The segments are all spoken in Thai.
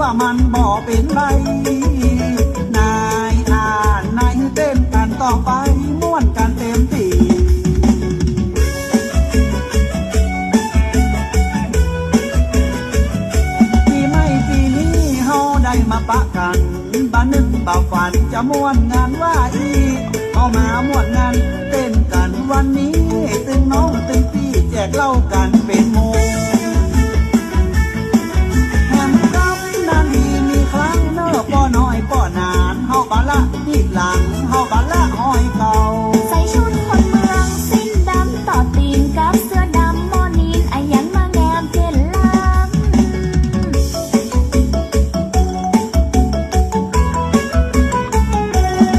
ว่ามันบ่เป็นไรนายอ่านนายเต้นกันต่อไปม่วนกันเต็มที่ปีใหม่ปีนี้เฮาได้มาปะกันบ้านนึกบ่ฝันจะม่วนงานว่าอีเอามาม่วนงานเต้นกันวันนี้ตึงน้องตึงพี่แจกเหล้ากันเป็นโมแฮมกับนาลีมีครั้งเนอป้อน้อยป้อนานเฮาบาละอีกหลังเฮาบาละห้อยเก่าใส่ชุดคนเมืองสิ้นดำต่อตีนกับเสื้อดำโมนีนอายันมาแงมเจนลำ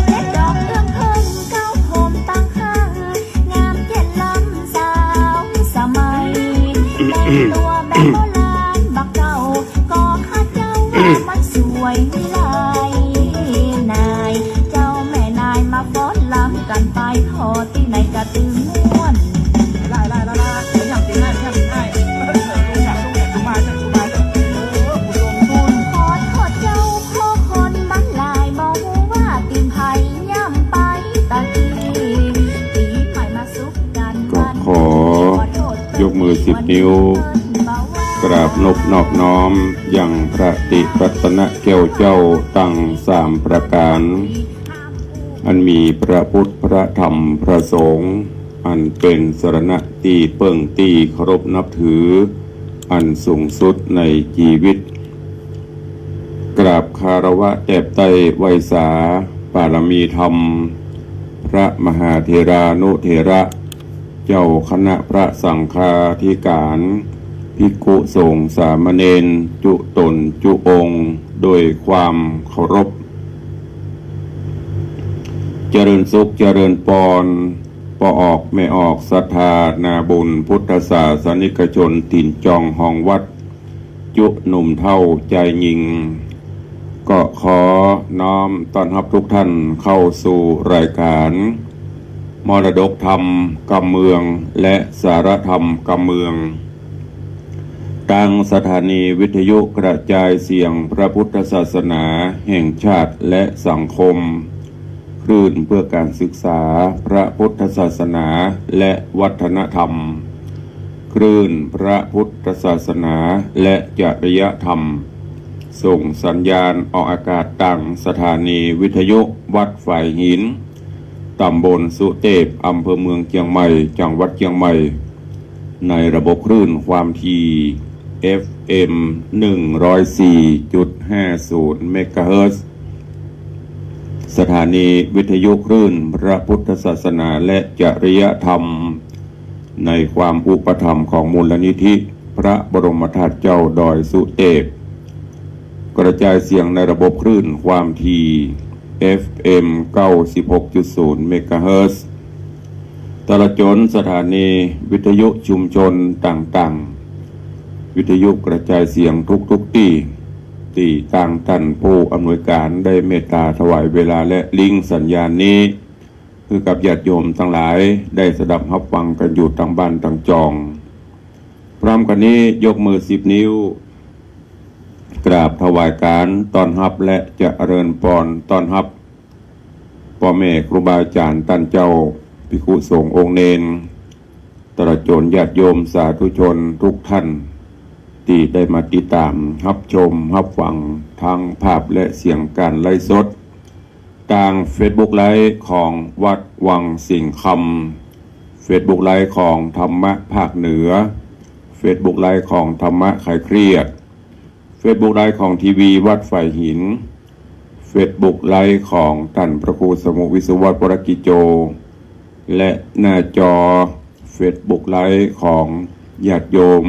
เด็ดดอกเอื้องเพิ่งเก้าผมตั้งห้างงามเจนลำสาวสมัยแต่งตัวแบบโบราณบักเก่าก็ข้าเจ้าว่ามันสวยวิไลนายเจ้าแม่นายมาฟ้อนลำกันไปพอที่ไหนกะตึงม่วนไล่อย่างตีง่ายอย่างตีง่ายอยากดูมาจะผู้ชมทุนขอโทษเจ้าพ่อคนบ้านลายบอกว่าตีนไผ่ย่ำไปตะกี้ตีใหม่มาซุกกันก็ขอยกมือ10 นิ้วกราบนบนอบน้อมอย่างพระติรัตนแก้วเจ้าตั้ง3 ประการอันมีพระพุทธพระธรรมพระสงฆ์อันเป็นสรณะที่เปิ่งตีเคารพนับถืออันสูงสุดในชีวิตกราบคารวะแด่ไตรไวยสาปารมีธรรมพระมหาเถรานุเถระเจ้าคณะพระสังฆาธิการภิกขุสงฆ์สามเณรจุตนจุองค์โดยความเคารพเจริญสุขเจริญปอนปออกไม่ออกศรัทธานาบุญพุทธศาสนิกชนถิ่นจองห้องวัดจุหนุ่มเท่าใจยิงก็ขอน้อมต้อนรับทุกท่านเข้าสู่รายการมรดกธรรมกำเมืองและสารธรรมกำเมืองทางสถานีวิทยุกระจายเสียงพระพุทธศาสนาแห่งชาติและสังคมคลื่นเพื่อการศึกษาพระพุทธศาสนาและวัฒนธรรมคลื่นพระพุทธศาสนาและจริยธรรมส่งสัญญาณออกอากาศทางสถานีวิทยุวัดฝ่ายหินตำบลสุเทพอำเภอเมืองเชียงใหม่จังหวัดเชียงใหม่ในระบบคลื่นความถี่ FM 104.50 เมกะเฮิรตซ์สถานีวิทยุคลื่นพระพุทธศาสนาและจริยธรรมในความอุปถัมภ์ของมูลนิธิพระบรมธาตุเจ้าดอยสุเทพกระจายเสียงในระบบคลื่นความถี่ FM 96.0 เมกะเฮิรตซ์ตลอดจนสถานีวิทยุชุมชนต่างๆวิทยุกระจายเสียงทุกที่ต่างท่านผู้อำนวยการได้เมตตาถวายเวลาและลิงก์สัญญาณนี้คือกับญาติโยมทั้งหลายได้สดับรับฟังกันอยู่ทั้งบ้านทั้งจองพร้อมกันนี้ยกมือ10 นิ้วกราบถวายการต้อนรับและเจริญพรต้อนรับพ่อแม่ครูบาอาจารย์ท่านเจ้าภิกขุสงฆ์องค์เณรตลอดจนญาติโยมสาธุชนทุกท่านที่ได้มาติดตามรับชมรับฟังทางภาพและเสียงการไลฟ์สดทาง Facebook ไลฟ์ของวัดวังสิงห์คำ Facebook ไลฟ์ของธรรมะภาคเหนือ Facebook ไลฟ์ของธรรมะคลายเครียด Facebook ไลฟ์ของทีวีวัดฝ่ายหิน Facebook ไลฟ์ของท่านพระครูสมุวิศวะปรกิจโจและหน้าจอ Facebook ไลฟ์ของญาติโยม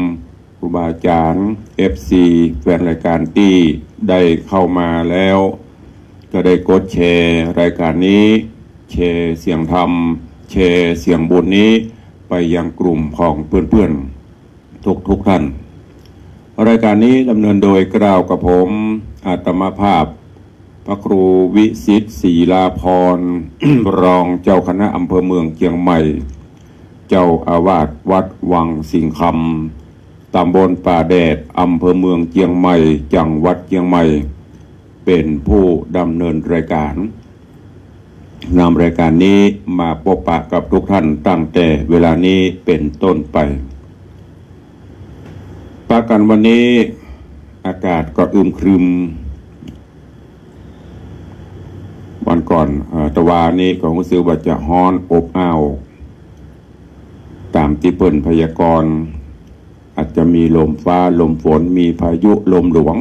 ครูบาอาจารย์ FC แฟนรายการที่ได้เข้ามาแล้วก็ได้กดแชร์รายการนี้แชร์เสียงธรรมแชร์เสียงบุญนี้ไปยังกลุ่มของเพื่อนๆทุกท่านรายการนี้ดำเนินโดยกล่าวกับผมอาตมาภาพพระครูวิสิทธิ์ศรีลาภรณ์ รองเจ้าคณะอำเภอเมืองเชียงใหม่เจ้าอาวาสวัดวังสิงห์คำ ตำบลป่าแดดอำเภอเมืองเชียงใหม่จังหวัดเชียงใหม่เป็นผู้ดำเนินรายการนำรายการนี้มาพบปะกับทุกท่านตั้งแต่เวลานี้เป็นต้นไปปะกันวันนี้อากาศก็อึมครึมวันก่อนตะวานี้ก็รู้สึกว่าจะฮ้อนอบอ้าวตามที่เปิ้นพยากรณ์อาจจะมีลมฟ้าลมฝนมีพายุลมหลวง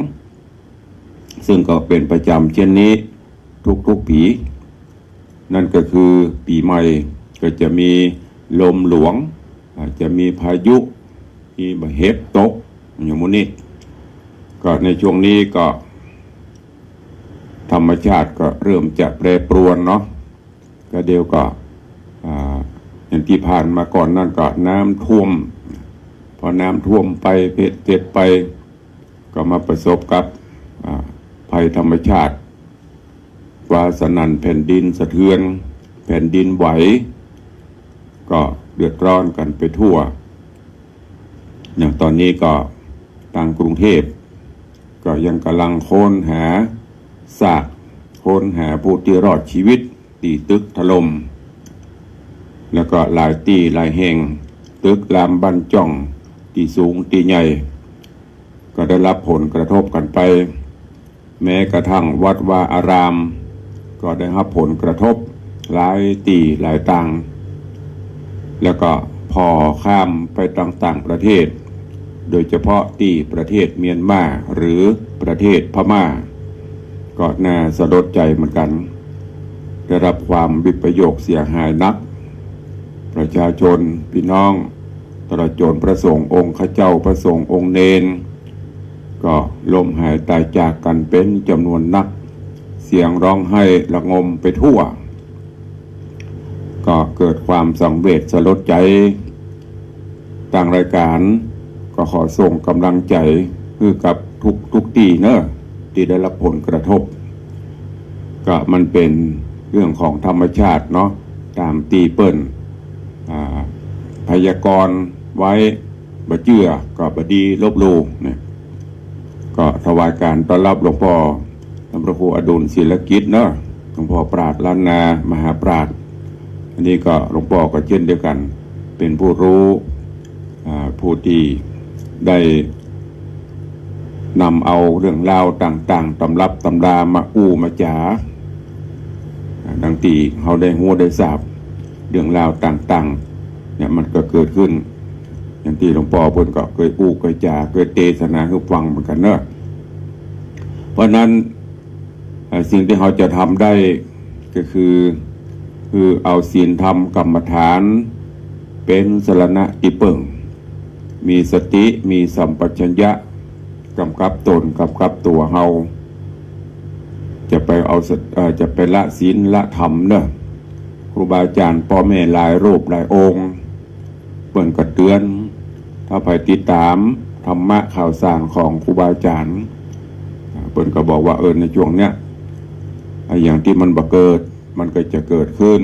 ซึ่งก็เป็นประจำเช่นนี้ทุกปีนั่นก็คือปีใหม่ก็จะมีลมหลวงอาจจะมีพายุมีเห็บตกอย่างนี้ก็ในช่วงนี้ก็ธรรมชาติก็เริ่มจะแปรปรวนเนาะก็เดียวก็อย่างที่ผ่านมาก่อนนั่นก็น้ำท่วมพอน้ำท่วมไปเผ็ดไปก็มาประสบกับภัยธรรมชาติฟ้าสนั่นแผ่นดินสะเทือนแผ่นดินไหวก็เดือดร้อนกันไปทั่วอย่างตอนนี้ก็ทางกรุงเทพก็ยังกำลังค้นหาซากค้นหาผู้ที่รอดชีวิตที่ตึกถล่มแล้วก็หลายที่หลายแห่งตึกรามบ้านจ่องที่สูงที่ใหญ่ก็ได้รับผลกระทบกันไปแม้กระทั่งวัดวาอารามก็ได้รับผลกระทบหลายที่หลายต่างแล้วก็พอข้ามไปต่างประเทศโดยเฉพาะที่ประเทศเมียนมาหรือประเทศพม่าก็น่าสะลดใจเหมือนกันได้รับความวิปโยคเสียหายนักประชาชนพี่น้องตลอดจนพระสงฆ์องค์ข้าเจ้าพระสงฆ์องค์เนนก็ล้มหายตายจากกันเป็นจำนวนนักเสียงร้องไห้ระงมไปทั่วก็เกิดความสังเวชสลดใจทางรายการก็ขอส่งกำลังใจคือกับทุกที่เนอะที่ได้รับผลกระทบก็มันเป็นเรื่องของธรรมชาติเนาะตามตีเปิ้ลพยากรณ์ไว้บ่เชื่อก็บ่ดีลบลู่เนี่ยก็ถวายการต้อนรับหลวงพ่อพระครูอดุลศิลกิจเนาะหลวงพ่อปราชญ์ล้านนามหาปราชญ์อันนี้ก็หลวงพ่อก็เช่นเดียวกันเป็นผู้รู้ผู้ที่ได้นำเอาเรื่องราวต่างๆตำรับตำรามามาจ๋าดังที่เขาได้หัวได้ทราบเรื่องราวต่างๆเนี่ยมันก็เกิดขึ้นอย่างที่หลวงพ่อเพิ่นก็เคยเคยจ๋าเคยเทศนาให้ฟังเหมือนกันเนอะเพราะนั้นสิ่งที่เขาจะทำได้ก็คือเอาศีลธรรมกรรมฐานเป็นสรณะที่เปิ่งมีสติมีสัมปชัญญะกำกับตนกำกับตัวเฮาจะไปละศีลละธรรมเนอะครูบาอาจารย์พ่อแม่หลายรูปหลายองค์เปิ่นก็เตือนถ้าไปติดตามธรรมะข่าวสารของครูบาอาจารย์เปิ่นก็บอกว่าในช่วงเนี้ยอย่างที่มันบ่เกิดมันก็จะเกิดขึ้น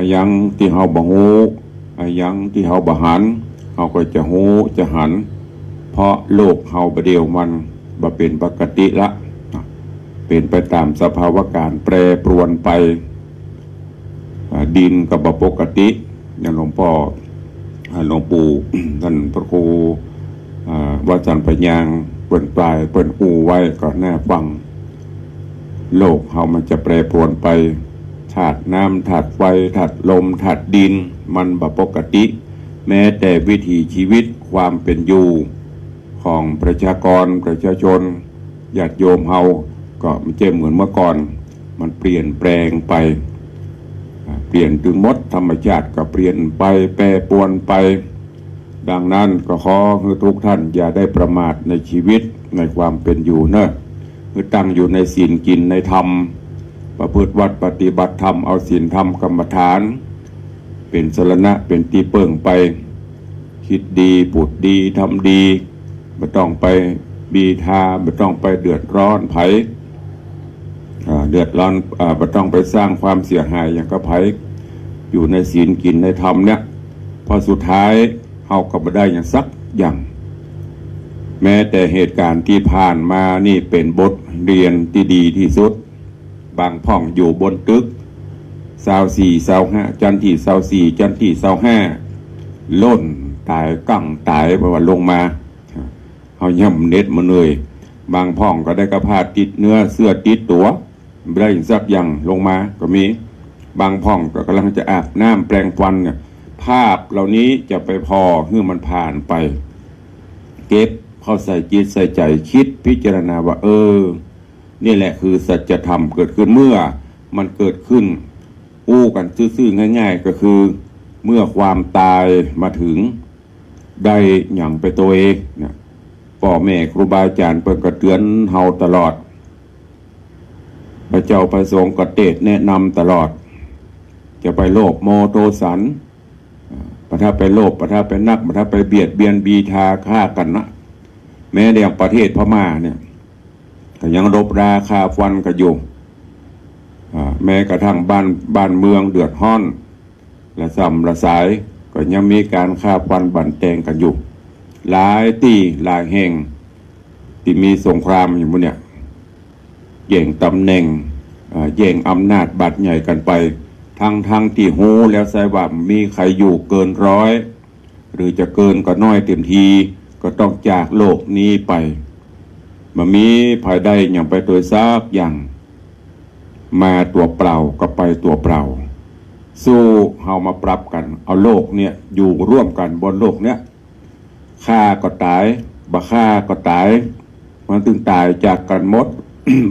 อย่างที่เฮาบ่ฮู้อย่างที่เฮาบ่หันเฮาก็จะฮู้จะหันเพราะโลกเฮาประเดียวมันบ่เป็นปกติละเป็นไปตามสภาวะการแปรปรวนไปดินก็บ่ปกติอย่างหลวงพ่อหลวงปู่ ท่านพระครูวัดจันทร์ปัญญางเปิ้นปลายเปิ้นไว้ก็น่าฟังโลกเฮามันจะแปรปรวนไปธาตุน้ำธาตุไฟธาตุลมธาตุดินมันบ่ปกติแม้แต่วิถีชีวิตความเป็นอยู่ของประชาชนญาติโยมเฮาก็ไม่ใช่เหมือนเมื่อก่อนมันเปลี่ยนแปลงไปเปลี่ยนถึงหมดธรรมชาติก็เปลี่ยนไปแปรปรวนไปดังนั้นก็ขอให้ทุกท่านอย่าได้ประมาทในชีวิตในความเป็นอยู่เนอะคือตั้งอยู่ในศีลกินในธรรมประพฤติวัดปฏิบัติธรรมเอาศีลธรรมกรรมฐานเป็นสรณะเป็นที่เปิ่งไปคิดดีพูดดีทำดีไม่ต้องไปบีทาไม่ต้องไปเดือดร้อนไผไม่ต้องไปสร้างความเสียหายอย่างกับไผอยู่ในศีลกินในธรรมเนี่ยพอสุดท้ายเฮาก็บ่ได้อย่างสักอย่าง แม้แต่เหตุการณ์ที่ผ่านมานี่เป็นบทเรียนที่ดีที่สุดบางพ่องอยู่บนตึก24 25จันทร์ที่24จันทร์ที่25ล่นตายกั้งตายเพราะว่าลงมาเอาย่ำเน็ตมาเลยบางพ่องก็ได้กระพาติดเนื้อเสื้อติดตัวไม่ได้สักอย่างลงมาก็มีบางพ่องก็กำลังจะอาบน้ำแปรงฟันเนี่ยภาพเหล่านี้จะไปพอเมื่อมันผ่านไปเก็บเข้าใส่จิตใส่ใจคิดพิจารณาว่านี่แหละคือสัจธรรมเกิดขึ้นเมื่อมันเกิดขึ้นอู้กันซื่อๆง่ายๆก็คือเมื่อความตายมาถึงได้หยั่งไปตัวเองนะพ่อแม่ครูบาอาจารย์เปิดกระเตือนเฮาตลอดพระเจ้าประสงค์ก็เทศแนะนำตลอดจะไปโลภโมโทสันประทับไปโลภประทับไปนักประทับไปเบียดเบียนบีทาฆ่ากันนะแม้ในประเทศพม่าเนี่ยก็ยังรบราคาฟันกันอยู่แม้กระทั่งบ้านเมืองเดือดร้อนและซ้ำละสายก็ยังมีการฆ่าฟันบั่นแตงกันอยู่หลายที่หลายแห่งที่มีสงครามอยู่เนี่ยแย่งตำแหน่งแย่งอำนาจบัตรใหญ่กันไปทั้งที่หูแล้วใส่ว่ามีใครอยู่เกิน100หรือจะเกินก็น้อยเต็มทีก็ต้องจากโลกนี้ไปมันมีภายใดอย่างไปตัวซากอย่างมาตัวเปล่าก็ไปตัวเปล่าสู้เฮามาปรับกันเอาโลกเนี่ยอยู่ร่วมกันบนโลกเนี้ยฆ่าก็ตายบ่ฆ่าก็ตายมันถึงตายจากกันหมด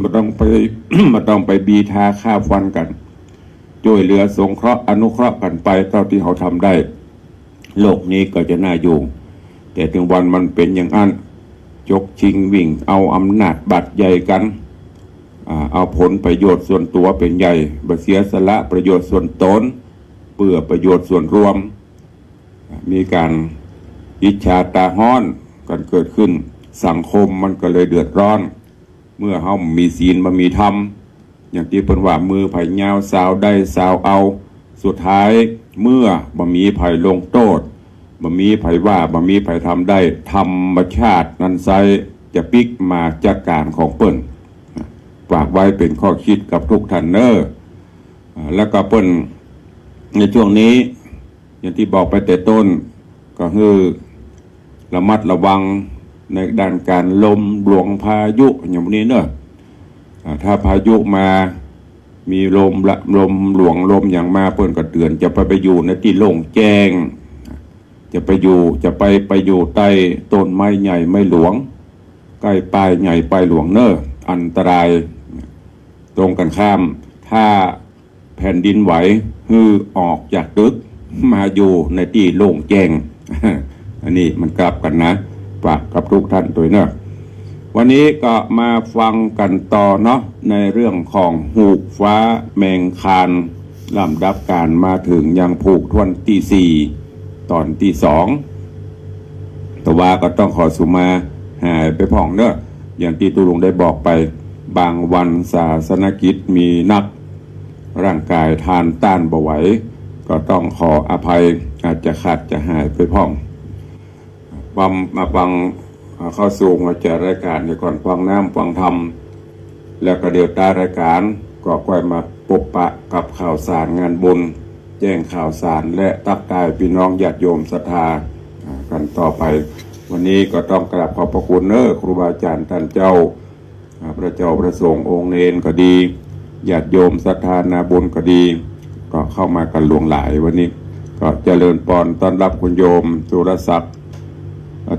มันต้องไปบีทาฆ่าฟันกันช่วยเหลือสงเคราะห์อนุเคราะห์กันไปเท่าที่เขาทำได้โลกนี้ก็จะน่าอยู่แต่ถึงวันมันเป็นอย่างนั้นจกชิงวิ่งเอาอำนาจบัตรใหญ่กันเอาผลประโยชน์ส่วนตัวเป็นใหญ่บ่เสียสละประโยชน์ส่วนตนเพื่อประโยชน์ส่วนรวมมีการอิจฉาตาฮ้อนกันเกิดขึ้นสังคมมันก็เลยเดือดร้อนเมื่อเฮามีศีลบ่มีธรรมอย่างที่เพิ่นว่ามือไผยาวสาวได้สาวเอาสุดท้ายเมื่อบ่มีไผลงโทษบ่มีไผว่าบ่มีไผทำได้ธรรมชาตินั้นไซจะปิกมาจากการของเปิ้นฝากไว้เป็นข้อคิดกับทุกท่านเนอแล้วก็เปิ้นในช่วงนี้อย่างที่บอกไปแต่ต้นก็คือระมัดระวังในด้านการลมหลวงพายุอย่างนี้เนอะถ้าพายุมามีลมหลวงลมอย่างมาเปิ้นก็เตือนจะไปอยู่ในที่โล่งแจ้งจะไปอยู่ใต้ต้นไม้ใหญ่ไม้หลวงใกล้ปลายใหญ่ปลายหลวงเนอะอันตรายตรงกันข้ามถ้าแผ่นดินไหวฮือออกจากตึกมาอยู่ในที่โล่งแจ้ง อันนี้มันกลับกันนะฝากกับทุกท่านตัวเนอะวันนี้ก็มาฟังกันต่อเนาะในเรื่องของหูกฟ้าแมงคานลำดับการมาถึงยังผูกทวนที่4ตอนที่2แต่ว่าก็ต้องขอสุมาหายไปพ่องเนอะอย่างที่ตุลุงได้บอกไปบางวันศาสนกิจมีนักร่างกายทานต้านบ่ไหวก็ต้องขออภัยอาจจะขาดจะหายไปพ่องมาฟังเข้าสู่มาจากรายการเดี๋ยวก่อนฟังน้ำฟังธรรมแล้วก็เดี๋ยวตารายการก็ค่อยมาปบปะกับข่าวสารงานบุญแจ้งข่าวสารและตักทายพี่น้องญาติโยมศรัทธากันต่อไปวันนี้ก็ต้องกราบขอบพระคุณครูบาอาจารย์ท่านเจ้าพระเจ้าประสงค์องค์เนรก็ดีญาติโยมศรัทธานาบุญก็ดีก็เข้ามากันหลวงหลายวันนี้ก็เจริญพรต้อนรับคุณโยมสุรศักดิ์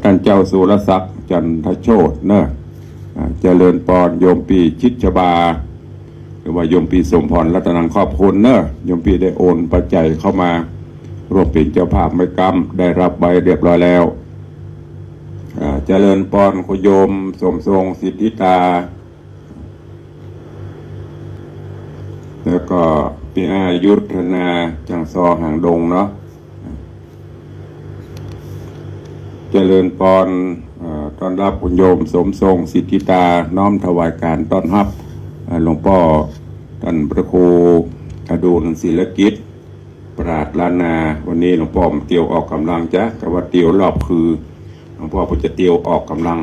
ท่านเจ้าสุรศักดิ์จันทโชติเนอะเจริญพรโยมปีชิดชบาหรือว่าโยมปีสมพรรัตนังขอบคุณเนอะโยมปีได้โอนปัจจัยเข้ามารวมเป็นเจ้าภาพไม่กำได้รับใบเรียบร้อยแล้วเจริญพรคุณโยมสมทรงสิทธิตาแล้วก็พี่อายุทธนาจังซอหางดงเนาะเจริญพรต้อนรับคุณโยมสมทรงสิทธิตาน้อมถวายการต้อนรับหลวงพ่อท่านพระครูอดุลศิลกิจปราชญ์ล้านนาวันนี้หลวงพ่อเตียวออกกำลังจ้ะกับว่าเตียวรอบคือ หลวงพ่อพุทธเตียวออกกำลัง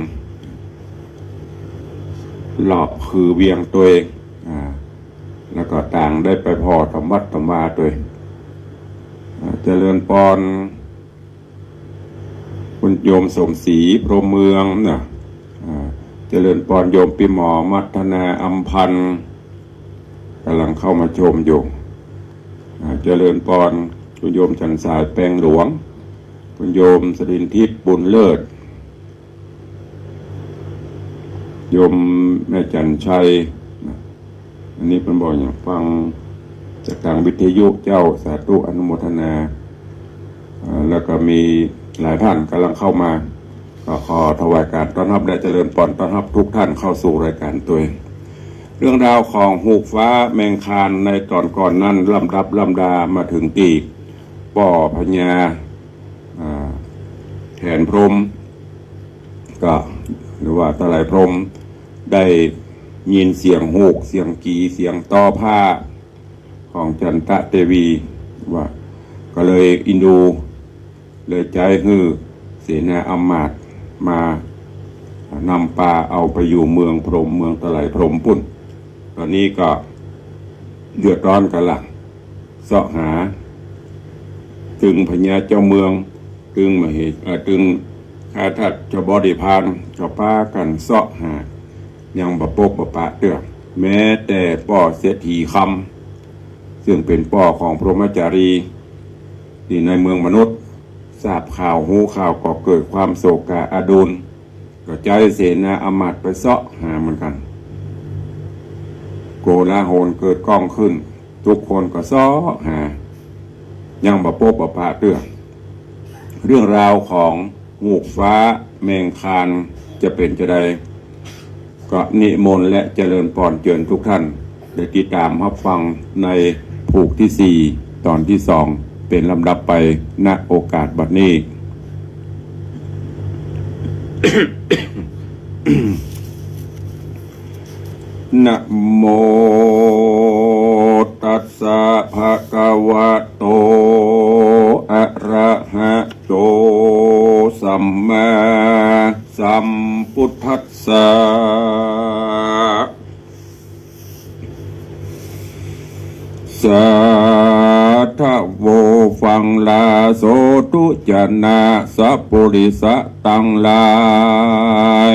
หลอกคือเวียงตัวเองแล้วก็ต่างได้ไปพอธรรมวัดธรรมวาตัวเองเจริญปอนคุณโยมสมศรีพรหมเมืองนะเจริญปอนโยมปีหมอมัทนาอัมพันธ์กำลังเข้ามาชมอยู่เจริญปอนคุณโยมชันสายแปลงหลวงคุณโยมสรินทิพย์บุญเลิศโยมแม่จันชัยอันนี้เป็นบอกอย่างฟังจากทางวิทยุเจ้าสาธุอนุโมทนาแล้วก็มีหลายท่านกำลังเข้ามาก็ขอถวายการต้อนรับและเจริญปอนต้อนรับทุกท่านเข้าสู่รายการตัวเองเรื่องราวของหูกฟ้าแมงคานในตอนก่อนนั้นลำดับลำดามาถึงตีป่อพญาแขนพรหมก็หรือว่าตะไลพรหมได้ยินเสียงหูกเสียงกีเสียงต่อผ้าของจันทะเทวีว่าก็เลยอินดูเลยใจฮือเสนาอำมาตย์มานำปลาเอาไปอยู่เมืองพรหมเมืองตะไลพรหมปุ่นตอนนี้ก็เดือดร้อนกันละเสาะหาตึงพญาเจ้าเมืองตึงมาเหตุตึงข้าทัดเจ้าบอดีพานเจ้าป้ากันเสาะหายังบะปกบะปะเด้อแม้แต่ป่อเศรษฐีคำซึ่งเป็นป่อของพรหมจารีที่ในเมืองมนุษย์ทราบข่าวหูข่าวก็เกิดความโศกอาดูลก็ใจเสนาอำมาตย์ไปเสาะหาเหมือนกันโกลาหลเกิดกล้องขึ้นทุกคนก็เสาะหายังบะปกบะปะเด้อเรื่องราวของหูกฟ้าแมงคานจะเป็นจะใดก็นิมนต์และเจริญพรเชิญทุกท่านได้ติดตามรับฟังในผูกที่4ตอนที่2เป็นลำดับไปณโอกาสบัดนี้ นะโมตัสสะภะคะวะโตอะระหะโตสัมมาสัมพุทธัสสะสาธุโวฟังลาโสตุจนะสัพพุริสะตังลาย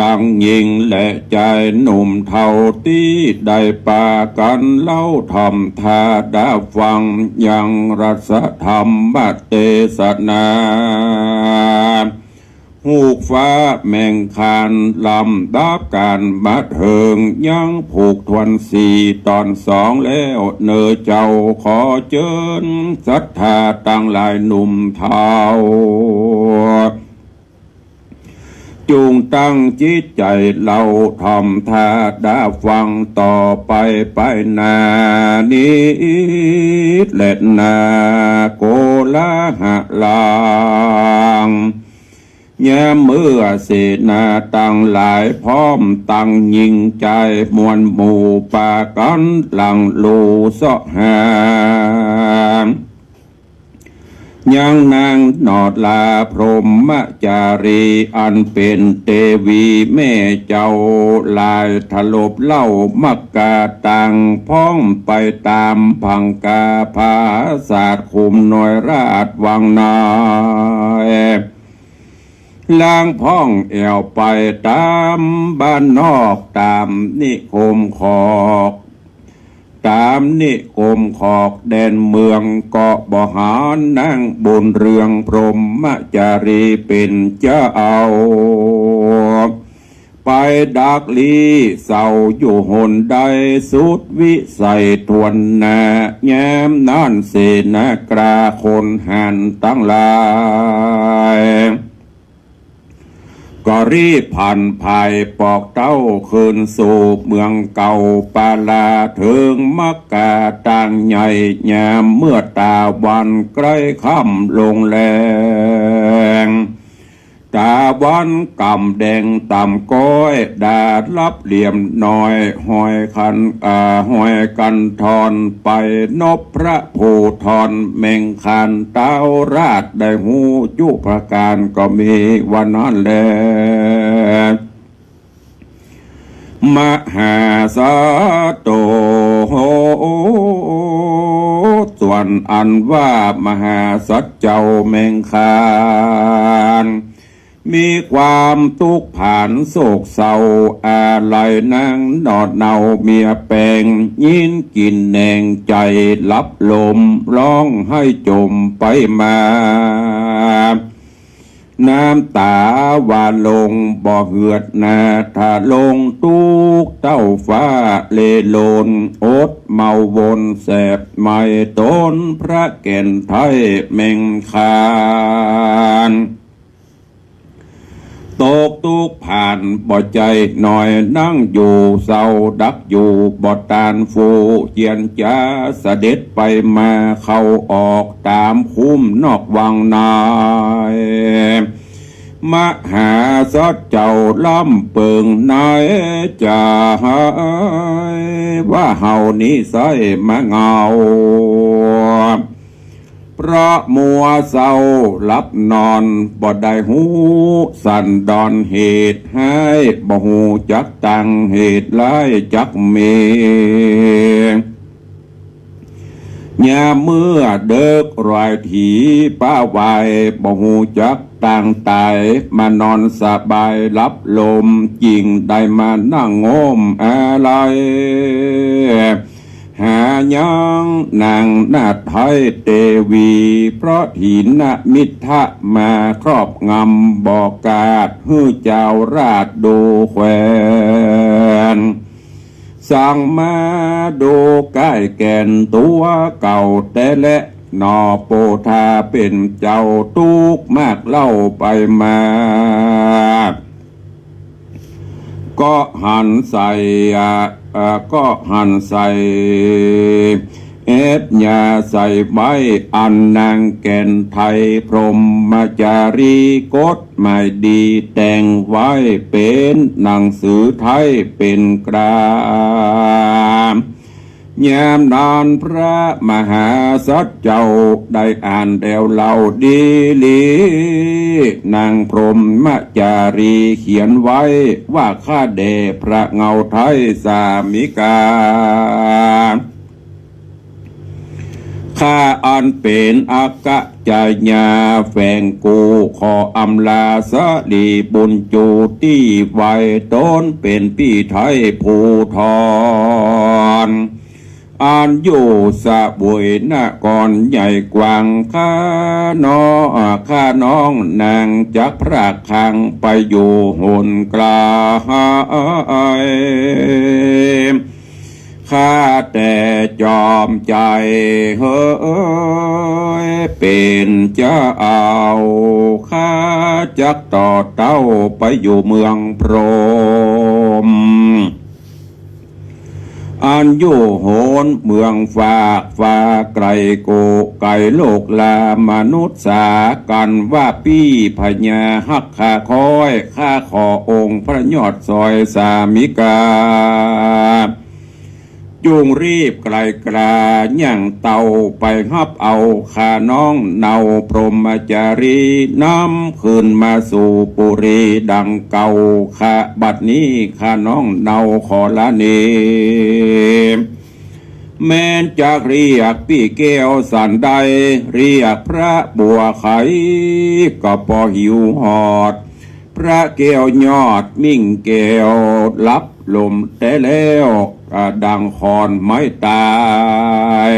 ตั้งยิงและใจหนุ่มเท่าที่ได้ปากันเล่าทำทาดาฟังยังรัสธรรมเทศนาหูกฟ้าแมงคานลำดับการบัดเทิงยังผูกทวน4ตอน2แล้วเนอเจ้าขอเชิญศรัทธาตั้งหลายหนุ่มเท่าจูงตั้งจิตใจเราทำทาดาฟังต่อไปไปนานี้และนาโกลาหะลางแย้มเมื่อเสนาตั้งหลายพร้อมตั้งยิงใจมวลหมู่ปากันหลังลูเสาะหายังนางนอดลาพรหมจารีอันเป็นเทวีแม่เจ้าลายถลบเล่ามักกาตังพ้องไปตามพังกาภาศาสตร์คุมหน่วยราชวังนายล้างพ้องแอวไปตามบ้านนอกตามนิคมขอกตามนิคมขอกแดนเมืองเกาะบ่หารนั่งบนเรืองพรหมจารีเป็นเจ้าเอาไปดักลีเศร้าอยู่หนใดสุดวิสัยทวนนาแย้มนั่นเสนากราคนหันตั้งหลายก็รีบผ่านภายปอกเต้าคืนสู่เมืองเก่าปาลาถึงมักกาต่างใหญ่ยามเมื่อตาวันใกล้ค่ำลงแรง ตาวันกำแดงต่ำก้อยดาดรับเหลี่ยมหน่อยหอยกันทอนไปนบพระภูทรแม่งคานเต้าราชได้หูจุประการก็มีวันนั้นแลมหาสาโตส่วนอันว่ามหาสัจเจ้าแม่งคานมีความทุกข์ผ่านโศกเศร้าอะไรนั่งนอดเนาเมียแปงยินกินแหนงใจลับลมร้องให้จมไปมาน้ำตาวานลงบ่อเหือดนาถ้าลงทุกเต้าฟ้าเลโลนอดเมาวนแสบไม่ต้นพระแก่นไทยแม่งคานตกทุกผ่านบ่ใจหน่อยนั่งอยู่เศร้าดักอยู่บ่ตานฟูเจียนจ้าเสด็จไปมาเข้าออกตามคุ้มนอกวังนายมหาสัจเจ้าล้ำเปิงนายจะหายว่าเฮานี้ใส่มาเงาเพราะมัวเศร้าลับนอนบ่ได้หูสันดอนเหตุให้บ่หูจักตังเหตุร้ายจักเมยามเมื่อเด็กรอยถีป้าวายบ่หูจักต่างตายมานอนสบายรับลมจริงได้มานั่งงมอะไรหายังนางนาถไทยเตวีเพราะหินมิทะมาครอบงำบอกกาดฮื้อเจ้าราชดูแควนสั่งมาดูใกล้แก่นตัวเก่าแต่และนอโปธาเป็นเจ้าตุกมากเล่าไปมาก็หันใส่ยาใส่ไม้อันนางแก่นไทยพรหมจารีกฎหมายดีแต่งไว้เป็นหนังสือไทยเป็นกรามยามนานพระมหาสัจเจ้าได้อ่านแดวเล่าดีลีนางพรหมจารีเขียนไว้ว่าข้าแด่พระเงาไทยสามิกาข้าอันเป็นอากะจายาแฝงกูขออำลาสดีบุญจูที่ไว้ต้นเป็นพี่ไทยภูทรอ่านอยู่สะบวยนกรใหญ่กว้างข้าน้องนางจักพระคังไปอยู่หนกลายข้าแต่จอมใจเฮ้ยเป็นเจ้าเอาข้าจักต่อเต้าไปอยู่เมืองพรหมอันอยู่โหนเมืองฟ้าไกลโกไกลโลกลามนุษย์สากันว่าพี่พญาฮักข้าคอยข้าขอองค์พระยอดซอยสามิกาจุงรีบไกลกราย่างเต่าไปฮับเอาข้าน้องเนาพรหมจารีน้ำขึ้นมาสู่ปุรีดังเก่าข้าบัดนี้ข้าน้องเนาขอละเนแม้นจากเรียกพี่แก้วสันใดเรียกพระบัวไขก็พอหิวหอดพระแก้วยอดมิ่งแก้วรับลมแต่แล้วดังคอนไม้ตาย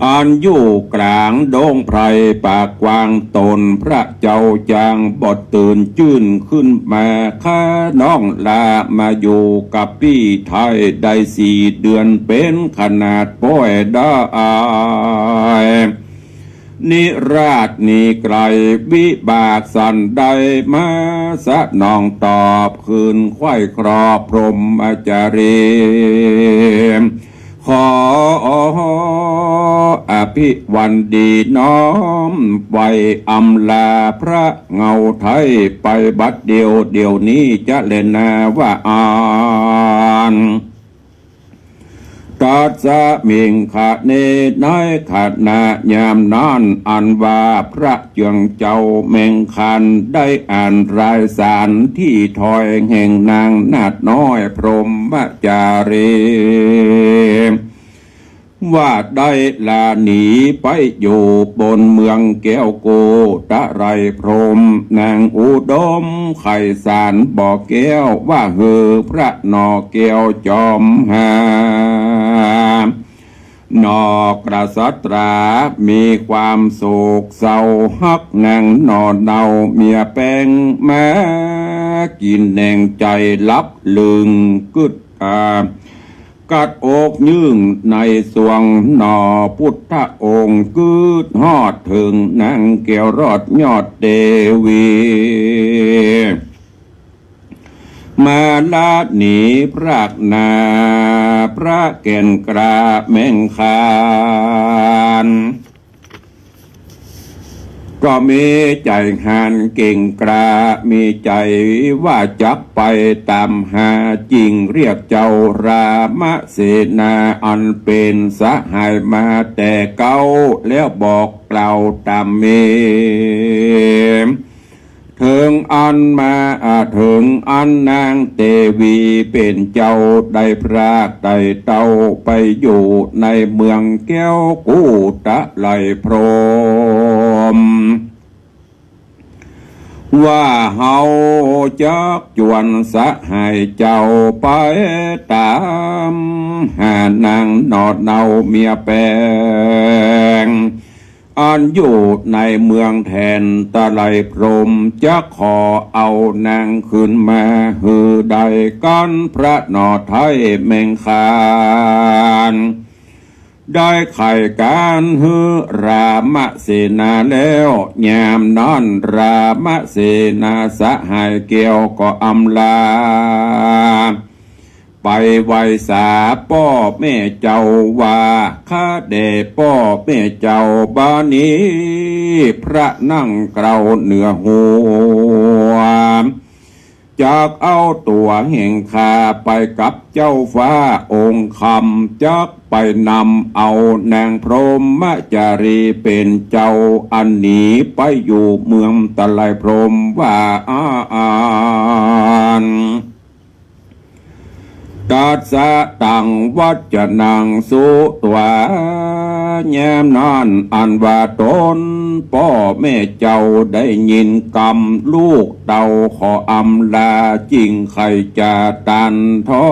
อันอยู่กลางดงไพรปากกวางตนพระเจ้าจางบดตื่นจื่นขึ้นมาข้าน้องลามาอยู่กับพี่ไทยได้4 เดือนเป็นขนาดป้อยได้นิราชนิไกลวิบากสันใดมาสะนองตอบคืนไข้ครอบพรหมจารีข ขออภิวันดีน้อมไว้อำลาพระเงาไทยไปบัดเดียวนี้จะเล่นนาว่าอ่านตัดสะมิงขาเนน้อยขาดนายามนอนอันว่าพระเจืองเจ้าเมงคันได้อ่านรายสารที่ถอยแห่งนางนาดน้อยพรหมจารีว่าได้ลาหนีไปอยู่บนเมืองแก้วโกตะไรพรหมนางอุดมไข่สารบ่อแก้วว่าเฮือพระนอแก้วจอมหานอกระสัตรามีความโศกเศร้าฮักนางนอนเนาเมียแป้งแม้กินแหน่งใจลับลึงกึดกัดอกยื่งในสวงหนอพุทธองค์กึดฮอดถึงนางเกี่ยวรอดยอดเดวีมาลาดหนีพระนาพระแก่นกราแมงคานก็มีใจหันเก่งกรามีใจว่าจักไปตามหาจริงเรียกเจ้ารามเสนาอันเป็นสหายมาแต่เก่าแล้วบอกกล่าวตามเมถึงอันมาถึงอันนางเตวีเป็นเจ้าได้พรากได้เต้าไปอยู่ในเมืองแก้วกูตะไหลพรหมว่าเฮาจักจวนสะให้เจ้าไปตามหานางนอดเนาเมียแปงอันอยู่ในเมืองแทนตะไลพรหมจะขอเอานางขึ้นมาหือใดกันพระนอไทยแมงคานได้ไข่การฮือรามเสนาแล้วยามนอนรามเสนาสหายเกี่ยวก็อำลาไปไหวสาป้อแม่เจ้าว่าข้าเดป้อแม่เจ้าบ้านนี้พระนั่งเกลาเหนือหัวจากเอาตัวแห่งคาไปกับเจ้าฟ้าองค์คำจักไปนำเอานางพรหมจารีเป็นเจ้าอันหนีไปอยู่เมืองตะไลพรหมว่าอ่านตัดสะตังวัจนังสุตวาแย้มนอนอันว่าตนพ่อแม่เจ้าได้ยินกรรมลูกเต่าขออำลาจริงใครจะตันท้อ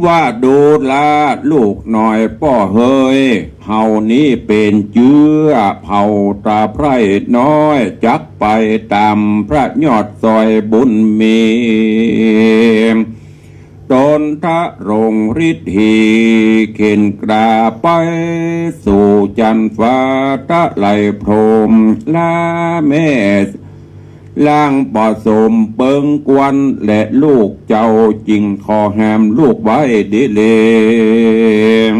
ว่าดูลาลูกหน่อยพ่อเฮยเฮานี้เป็นเจื้อเผาตาไพร่น้อยจักไปตามพระยอดซอยบุญมีตนทะรงฤทธีเข็นกราไปสู่จันฟ้าตะไลพรหมลาแม่ล่างปอสมเปิงกวนและลูกเจ้าจริงขอแหมลูกไว้ดีเลง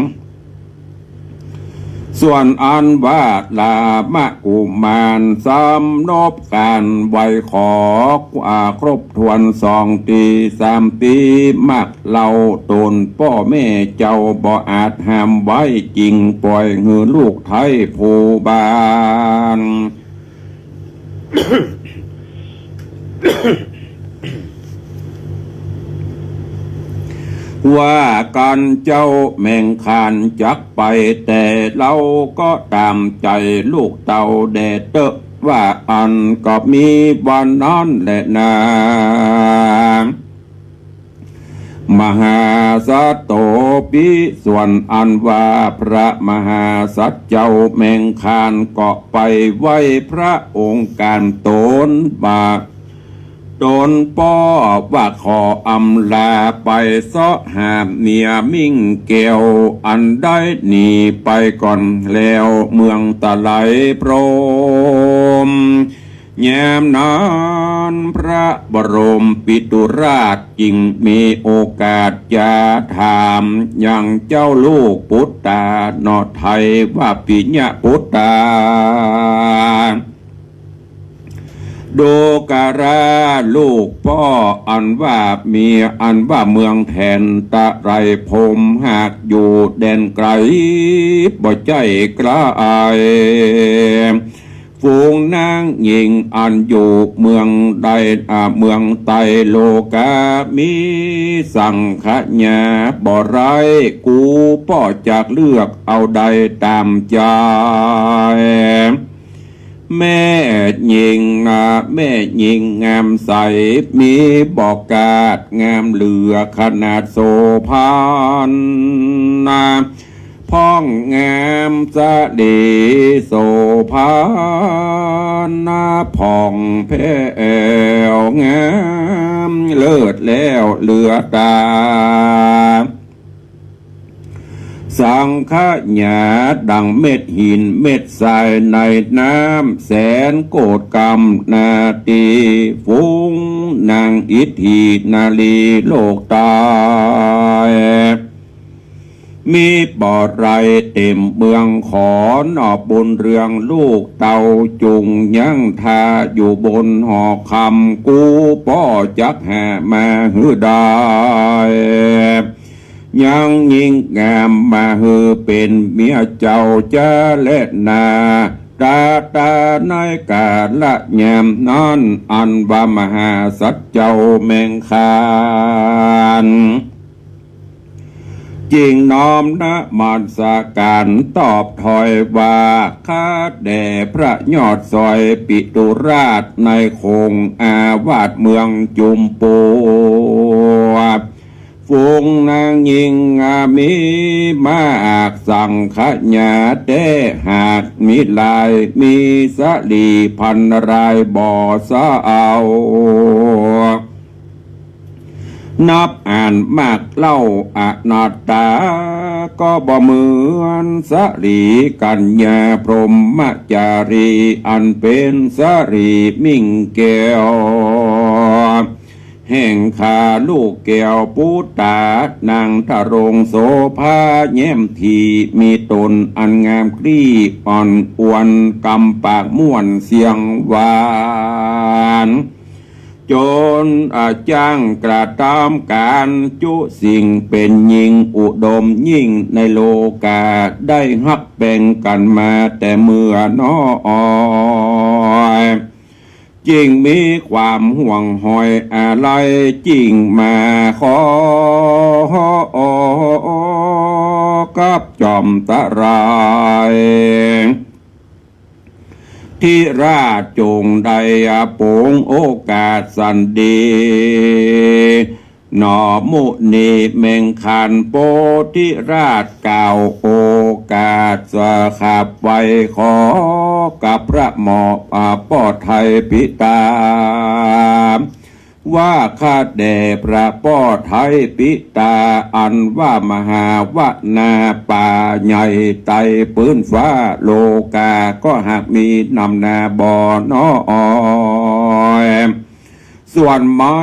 ส่วนอันว่าลามะกุมารสำนบการไว้ขอครบทวน2 ปี 3 ปีมักเล่าตนพ่อแม่เจ้าบ่อาจห้ามไว้จริงปล่อยหือลูกไทยผู้บานว่าการเจ้าแม่งคานจักไปแต่เราก็ตามใจลูกเต่าแดดเตอะว่าอันก็มีวันนั้นแหละนามหาสัตโตปิส่วนอันว่าพระมหาสัตเจ้าแม่งคานก็ไปไว้พระองค์การตนบาตนป้อว่าขออำลาไปเสาะหาเมียมิ่งเกวอันได้หนีไปก่อนแล้วเมืองตะไลพรหมแย้มนาน นพระบรมปิตุราชจึงมีโอกาสจะถามอย่างเจ้าลูกพุทธานอไทยว่าปิญญาพุทธาโดการาลูกพ่ออันว่าเมียอันว่าเมืองแทนตะไรพมหากอยู่แดนไกลบ่ใจกล้าอายฝูงนางหญิงอันอยู่เมืองใดเมืองไตโลกามีสังขญาบ่ไรกูพ่อจากเลือกเอาใดตามใจแม่หญิงแม่หญิงงามใสมีบอกกาดงามเหลือขนาดโสภานพ้องงามสะดีโสภานผ่องแผ้วงามเลิศแล้วเหลือตาสังขญาดังเม็ดหินเม็ดทรายในน้ำแสนโกรธกรรมนาตีฟุ้งนางอิทธินาลีโลกตายมีบ่อไรเต็มเมืองขอนอบนเรืองลูกเต่าจุงยังทาอยู่บนหอคำกูป้อจักแห่มาหือได้ยังยิ่งงามมาฮือเป็นเมียเจ้าจะเล่นนาตาในกาละแยมนั่นอันว่ามหาสัจเจ้าแมงคานจริงน้อมนะมันสาการตอบถอยว่าข้าแด่พระยอดซอยปิตุราชในคงอาวาสเมืองจุมปูฝูงนางยิงมีมากสังขญาแต่หากมีลายมีสลีพันรายบ่อสะเอานับอ่านมากเล่าอนาตตาก็บ่เหมือนสลีกัญญาพรหมจารีอันเป็นสลีมิ่งแก้วแห่งขาลูกแก้วปูตานางทะรงโสภาแย้มทีมีตนอันงามกรีอ่อนอวนกำปากม่วนเสียงหวานจนจ้างกระทำการจุสิ่งเป็นยิ่งอุดมยิ่งในโลกาได้ฮักแบ่งกันมาแต่เมื่อน้อยจริงมีความห่วงหอยอะไรจริงมาขอกับจอมตะรายที่ราชจงได้โปงโอกาสสันดีหนอมุนีเมงคันโปธิราชกล่าวโอกาสสขับไว้ขอกับพระหมอป้อไทยพิตาว่าข้าแด่พระป้อไทยปิตาอันว่ามหาวนาป่าใหญ่ไตปืนฟ้าโลกาก็หากมีนำนาบ่อน้อยส่วนไม้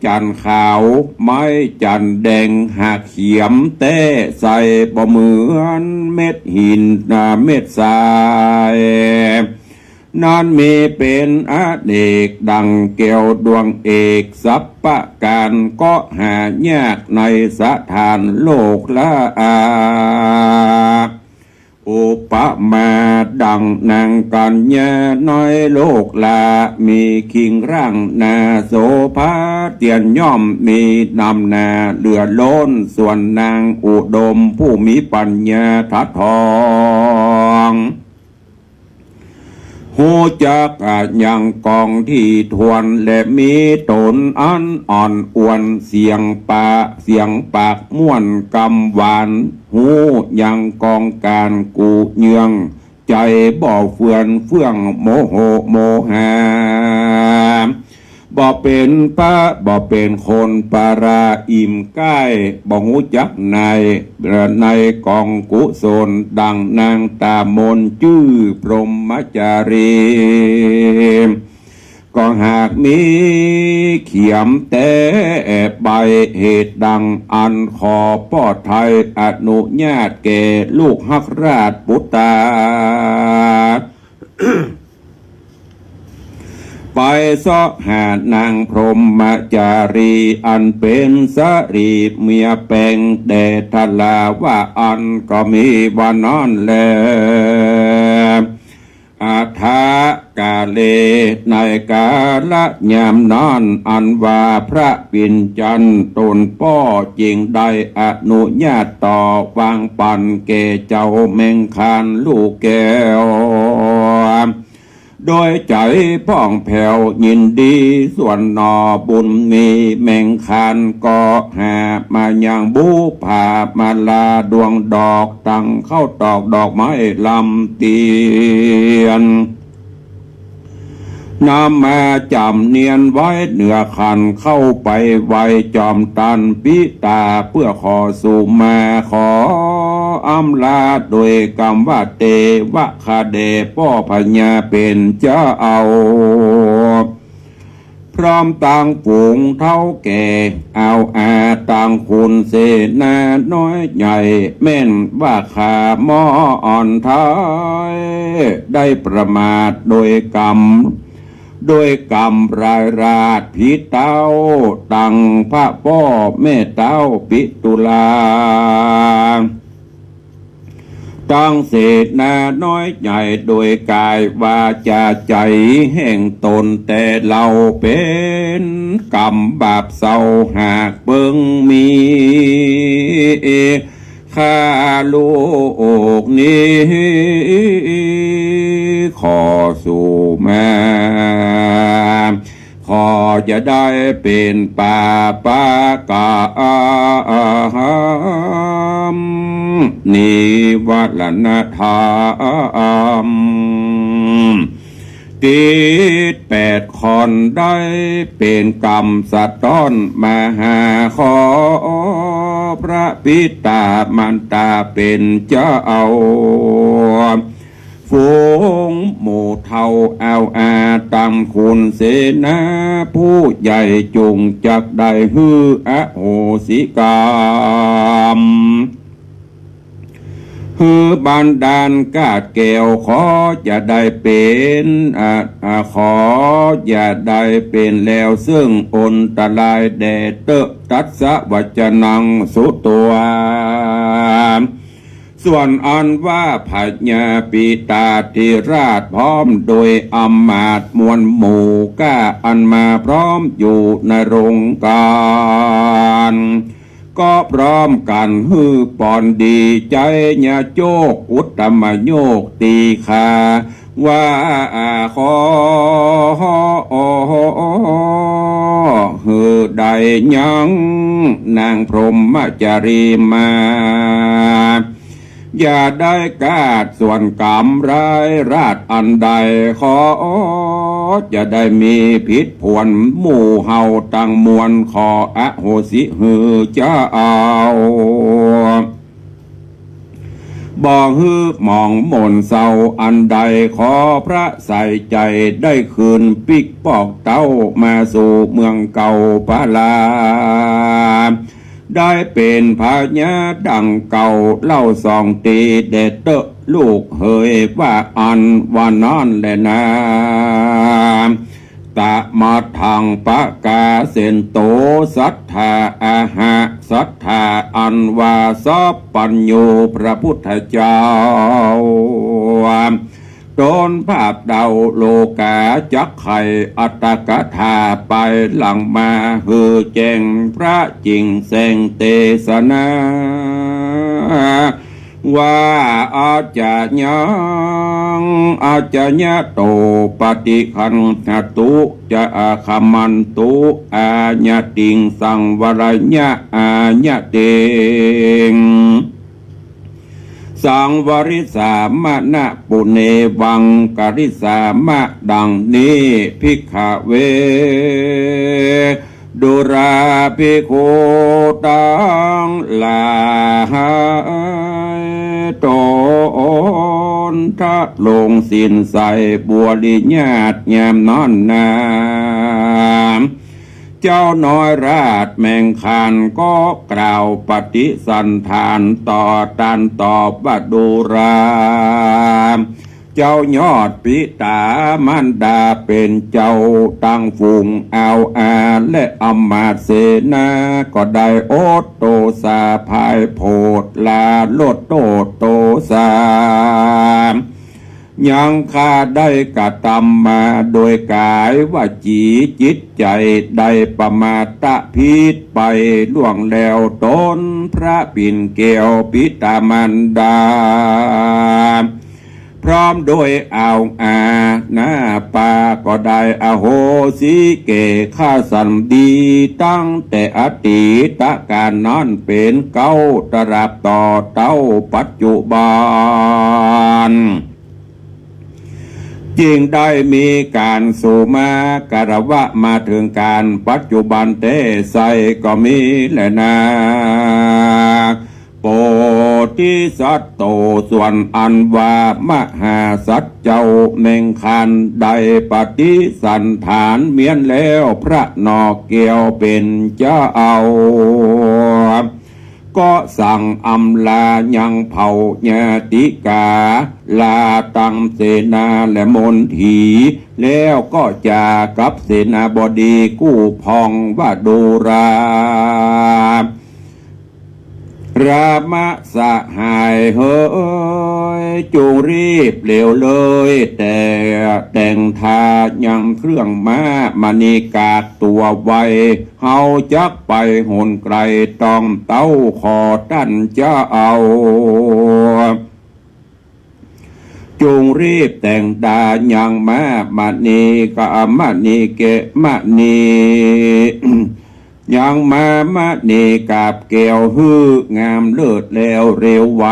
จันขาวไม้จันแดงหากเขียมเต้ใส่บ่เหมือนเม็ดหินเม็ดทรายนั้นมีเป็นอเนกดังแก้วดวงเอกสัพพะการก็หายากในสถานโลกละอุปมาดังนางกัญญาน้อยโลกลามีคิงร่างนาโสภาเตียนย่อมมีนำนาเลือล้นส่วนนางอุดมผู้มีปัญญาทัดทองหูจักยังกองที่ทวนและมีตนอันอ่อนอวนเสียงปากม่วนกำหวานหูยังกองการกูเยืองใจบ่เฟื่องโมโหโมหาบ่เป็นบ่เป็นคนปาราอิ่มใกล้บ่หูจักในกองกุศลดังนางตามนชื่อพรหมจารี ก็หากมีเขียมแต่ใบเหตุดังอันขอป้อไทยอนุญาตแก่ลูกฮักราชปุตตา ไปซอหานางพรหมจารีอันเป็นสรีเมียแปลงแด่ทลาว่าอันก็มีวานอนแลอาทากาเลในกาละยามนอนอันว่าพระปิ่นจันทร์ตนป้อจริงได้อนุญาตต่อวางปันแก่เจ้าแมงคานลูกแก้วโดยใจพ่องแผ่วยินดีส่วนนอบุญมีแมงคานก็หามาอย่างบูผามาลาดวงดอกตั้งเข้าตอกดอกไม้ลำเตียนนำมาจำเนียนไว้เหนือคันเข้าไปไว้จอมตันปิตาเพื่อขอสู่มาขออำลาโดยกรรมว่าเตวะคาเดป้อพญาเป็นเจ้าเอาพร้อมต่างฝูงเท่าแก่เอาต่างคุณเสนาน้อยใหญ่แม่นว่าขาหม้ออ่อนท้ายได้ประมาทโดยกรรมรายราชพิเต้าตังพระป้อแม่เต้าปิตุลาตั้งเศษนาน้อยใหญ่โดยกายวาจาใจแห่งตนแต่เราเป็นกรรมบาปเศร้าหากเบิ่งมีข้าลูกนี้ขอสู่มาขอจะได้เป็นป่าปากามนิวัลนธรรมกิจ8 คนได้เป็นกรรมสัตว์ต้นมาหาขอพระปิตามันตาเป็นเจ้าฝูงหมู่เท่าเอาตามคุณเสนาผู้ใหญ่จุงจักได้ฮืออโหสิกรรมฮือบานดาลกาดแก้วขออย่าได้เป็นขออย่าได้เป็นแล้วซึ่งอนตรายแด่เตอะตัสสะวัจนังสุตัวส่วนอันว่าพญาปิตาธิราชพร้อมโดยอำมาตย์มวลหมู่ก้าอันมาพร้อมอยู่ในโรงการก็พร้อมกันฮือปอนดีใจญาโจกอุตตมโยกตีคาว่าขอฮือได้ยังนางพรหมจารีมาอย่าได้กาดส่วนกรรมร้ายราชอันใดขอจะได้มีผิดผวนหมู่เฮาตั้งมวลขออโหสิหือเจ้าบ่ฮือมองมนเศร้าอันใดขอพระใส่ใจได้คืนปิกปอกเต้ามาสู่เมืองเก่าพาลาได้เป็นพญาดังเก่าเล่าสองตีเด็ดเตอะลูกเฮยว่าอันว่านอนแลนะตะมาทางปะกาเสนโตสัทธาอาหะสัทธาอันว่าสัพปัญโยพระพุทธเจ้าโดนภาพเดาโลกาจักไข่อัตตกถาไปหลังมาฮือแจ้งพระจริงแสงเตสนาว่าอาจจะยังอาจจะญะโตปฏิคันหตุจะอาคามันตุอาญาติงสังวรญะอาญาเตงสังวริสามะนะปุเนวังกริสามะดังนี้ภิกขเวดุราภิกขุตังลาโต นทะลงสินใสบัวลิญาติยามนอนนาเจ้าน้อยราชแมงคานก็กล่าวปฏิสันทานต่อตันตอบว่าดูราเจ้ายอดปิตามันดาเป็นเจ้าตั้งฝูงเอาอาและอำมาตย์เสนาก็ได้โอดโตสาภายโพดลาโลดโตโตสายังข้าได้กระทำมาโดยกายว่าจีจิตใจได้ประมาตะพิษไปล่วงแล้วตนพระปิ่นเกลียวปิตามันดาพร้อมโดยเอาอาหน้าปาก็ได้อโหสิเกข้าสันดีตั้งแต่อดีตการนั้นเป็นเก้าตราบต่อเต้าปัจจุบันจึงได้มีการสู่มาการวะมาถึงการปัจจุบันเตใสก็มีแหละนาโปธิสัตโตส่วนอันว่ามหาสัจเจ้าเมงคันได้ปฏิสันฐานเมียนแล้วพระนอเกียวเป็นเจ้าเอาก็สั่งอำลายังเผ่าญาติกาลาตังเสนาและมนทีแล้วก็จากับเสนาบดีกู้พองว่าดูรามะสหายเฮ้ยจงรีบเร็วเลยแต่งทายังเครื่องม้ามณีกาดตัวไวเฮาจักไปหนไกลต้องเต้าขอตั้นจะเอาจงรีบแต่งดายังม้ามณีกะมณีเกะมณียังมณีกาบเกลียวฮืองามเลิศแล้วเร็วไว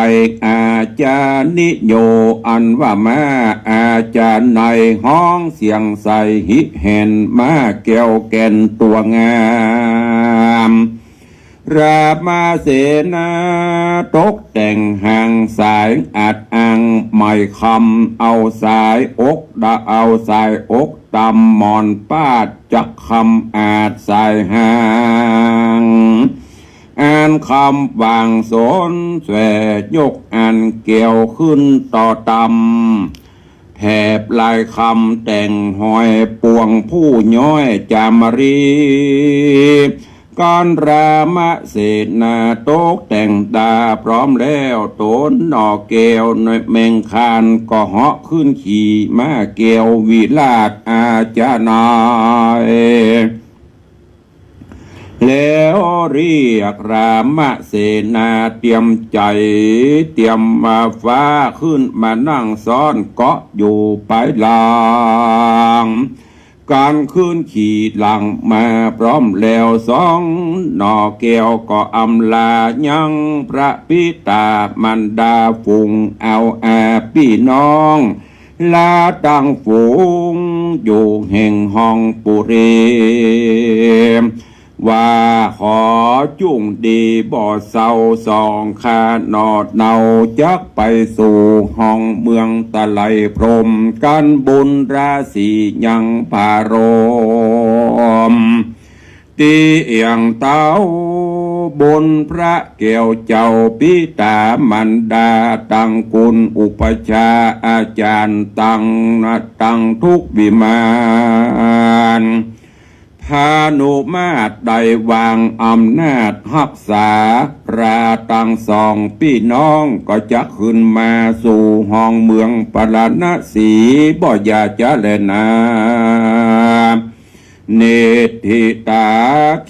อาจารย์นิโยอันว่ามาอาจารย์ในห้องเสียงใสหิเห็นมาแก้วแก่นตัวงามรามาเสนาตกแต่งห่างสายอัดอังไม่คำเอาสายอกดาเอาสายอกตำมอนป้าจักคำอาจสายห่างอ่านคำวางสนแสยกอันเกี่ยวขึ้นต่อตำแถบลายคำแต่งหอยปวงผู้ย้อยจามรีการรามเสนาโตกแต่งดาพร้อมแล้วโตนนอเกลในเมงคานก็เหาะขึ้นขี่มาเกลวิลาศอาจานายแล้วเรียกรามเสนาเตรียมใจเตรียมมาฟ้าขึ้นมานั่งซ้อนเกาะอยู่ปลายหลังการขึ้นขี่หลังมาพร้อมแล้วสองนอแก้วก็อำลายังพระปิตามันดาฝูงเอาอาพี่น้องลาตั้งฝูงอยู่แห่งห้องปุเรว่าขอจุ่งดีบ่อเศร้าสองขานอดเนาจักไปสู่ห้องเมืองตะไลพรมกันบุญราศียังพารมตีเอียงเต้าบนพระเกี่ยวเจ้าปิตามันดาตั้งกุลอุปชาอาจารย์ตั้งทุกวิมานพานุมาตได้วางอำนาจรักษาราตั้งสองพี่น้องก็จะขึ้นมาสู่ห้องเมืองปรณสีบ่อยาจะแลนาเนติตา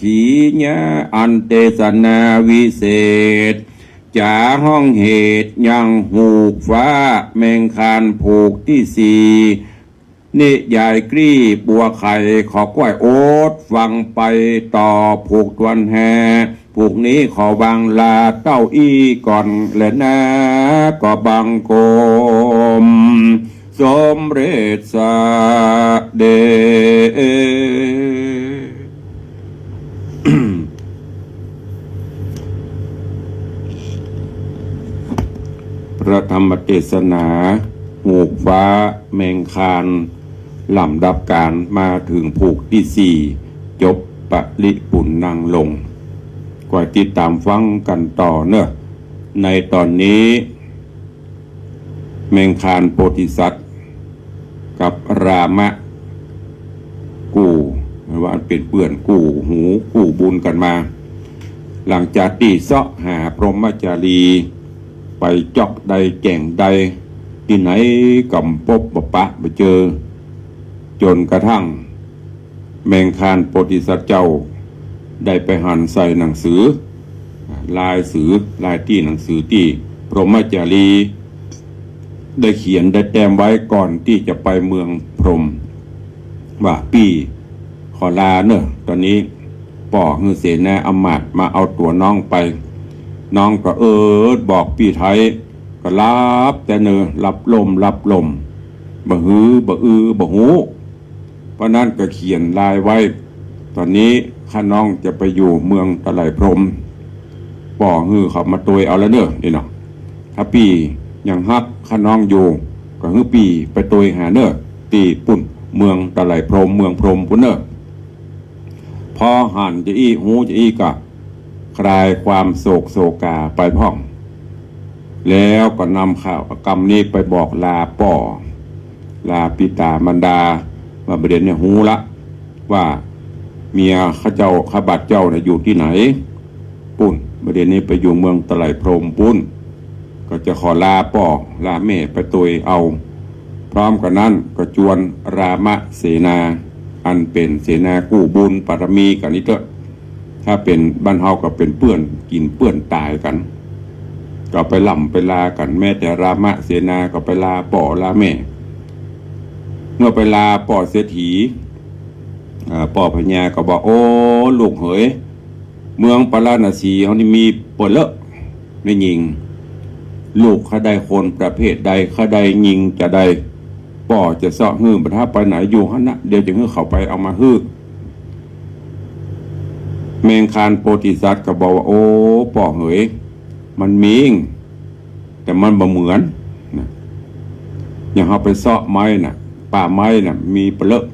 ขีญาอันเตสนาวิเศษจาห้องเหตุยังหูกฟ้าแมงคานผูกที่สี่นิยายกรีบัวไข่ขอกล้วยโอ๊ตฟังไปต่อผูกทวนแฮผูกนี้ขอวางลาเต้าอี้ก่อนและนะก็บังกมสมเร็จสะเดพระธรรมเทศนา หูกฟ้าแมงคานลำดับการมาถึงผูกที่สี่จบปริปุณนังลงก็ติดตามฟังกันต่อเนอะในตอนนี้แมงคานโพธิสัตว์กับรามะกูว่าเป็นเปื่อนกูหูกูบุญกันมา หลังจากที่เสาะหาพรหมจารีไปจอกใดแก่งใดที่ไหนกำปบบปะไปเจอจนกระทั่งแมงคานโพธิสัตว์เจ้าได้ไปหันใส่หนังสือลายที่หนังสือที่พรหมจารีได้เขียนได้แต้มไว้ก่อนที่จะไปเมืองพรหมว่าพี่ขอลาเนอะตอนนี้ป่อฮือเสนาอำมาตย์มาเอาตัวน้องไปน้องก็บอกพี่ไทยก็รับแต่เนอรับลมบ่ฮือบ่บ่หูเพราะนั้นก็เขียนลายไว้ตอนนี้ข้าน้องจะไปอยู่เมืองตะไลพรหมป่อฮือเขามาตวยเอาแล้วเนอะนี่เนาะถ้าพี่ยังฮักข้าน้องอยู่ก็ฮือพี่ไปตวยหาเนอะตีปุ่นเมืองตะไลพรหมเมืองพรหมปุ่นเนอะพอหันจะอี้หูจะอี้ก็คลายความโศกาไปพ่องแล้วก็นำข่าวกรรมนี้ไปบอกลาป่อลาปิตามารดาว่าประเด็นเนี่ยหูละว่าเมียข้าเจ้าข้าบัดเจ้าเนี่ยอยู่ที่ไหนปุ้นประเด็นนี้ไปอยู่เมืองตะไลพรหมปุ้นก็จะขอลาป่อลาแม่ไปตุยเอาพร้อมกันนั้นก็จวนรามะเสนาอันเป็นเสนากู้บุญปารมีกันนี่เถอะถ้าเป็นบ้านเฮาก็เป็นเปื้อนกินเปื้อนตายกันก็ไปล่ำไปลากันแม้แต่รามะเสนาก็ไปลาป่อลาแม่เมื่อไปลาป่อเศรษฐีป่อพญาก็บอกโอ้ลูกเหยเมืองปาราณสีเขานี่มีเปิดเลอะไม่ยิงลูกเขาได้คนประเภทใดเขาได้ยิงจะได้ป่อจะเสาะฮื้อประทับไปไหนอยู่ฮะนะเดี๋ยวจะฮื้อเขาไปเอามาฮื้อแมงคานโพธิสัตว์ก็บอกว่าโอ้ป่อเหยมันมีงแต่มันบ่เหมือนนะอย่างเขาไปเสาะไม้น่ะป่าไม้น่ะมีเปลือก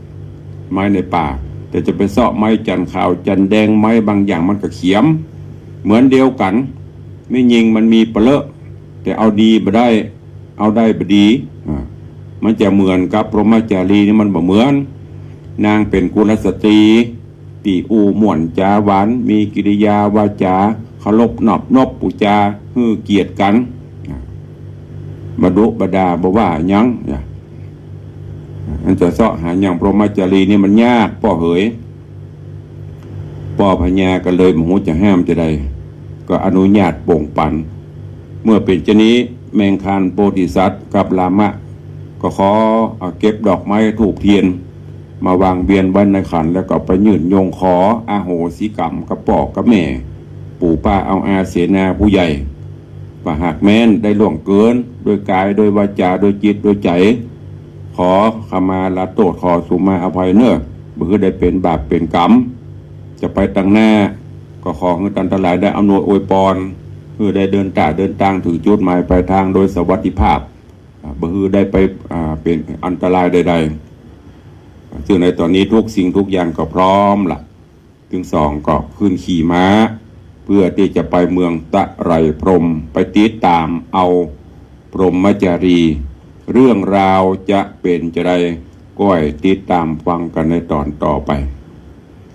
ไม้ในป่าแต่จะไปเสาะไม้จันขาวจันแดงไม้บางอย่างมันก็เขียมเหมือนเดียวกันไม่ยิงมันมีเปลือกแต่เอาดีบ่ได้เอาได้บ่ดีมันจะเหมือนกับพรหมจารีนี่มันบ่เหมือนนางเป็นกุลสตรีตีอูม่วนจาหวานมีกิริยาวาจาเคารพนอบปูจาฮือเกียรติกันบดุบดาบ่ว่าหยังอันจะเสาะหาอย่างพรหมจารีนี่มันยากป่อเหยป่อพญาก็เลยมโหจะห้ามจะได้ก็อนุญาตโป่งปันเมื่อเป็นเช่นนี้แมงคานโพธิสัตว์กับลามะก็ขอเก็บดอกไม้ถูกเทียนมาวางเบียนไว้ในขันแล้วก็ไปยื่นโยงขออาโหสิกรรมกับป่อกับแม่ปู่ป้าเอาอาเสนาผู้ใหญ่ว่าหากแม้นได้ล่วงเกินโดยกายโดยวาจาโดยจิตโดยใจขอขมาลาโทษขอสุมาอภัยเนอะบ่คือได้เป็นบาปเป็นกรรมจะไปตั้งหน้าก็ขอให้ท่านทั้งหลายได้อำนวยอวยพรเพื่อได้เดินทางถึงจุดหมายปลายทางโดยสวัสดิภาพบ่คือได้ไปเป็นอันตรายใดๆซึ่งในตอนนี้ทุกสิ่งทุกอย่างก็พร้อมล่ะถึงสองก็ขึ้นขี่ม้าเพื่อที่จะไปเมืองตะไลพรหมไปติดตามเอาพรหมจารีเรื่องราวจะเป็นจะได้ก็ให้ติดตามฟังกันในตอนต่อไป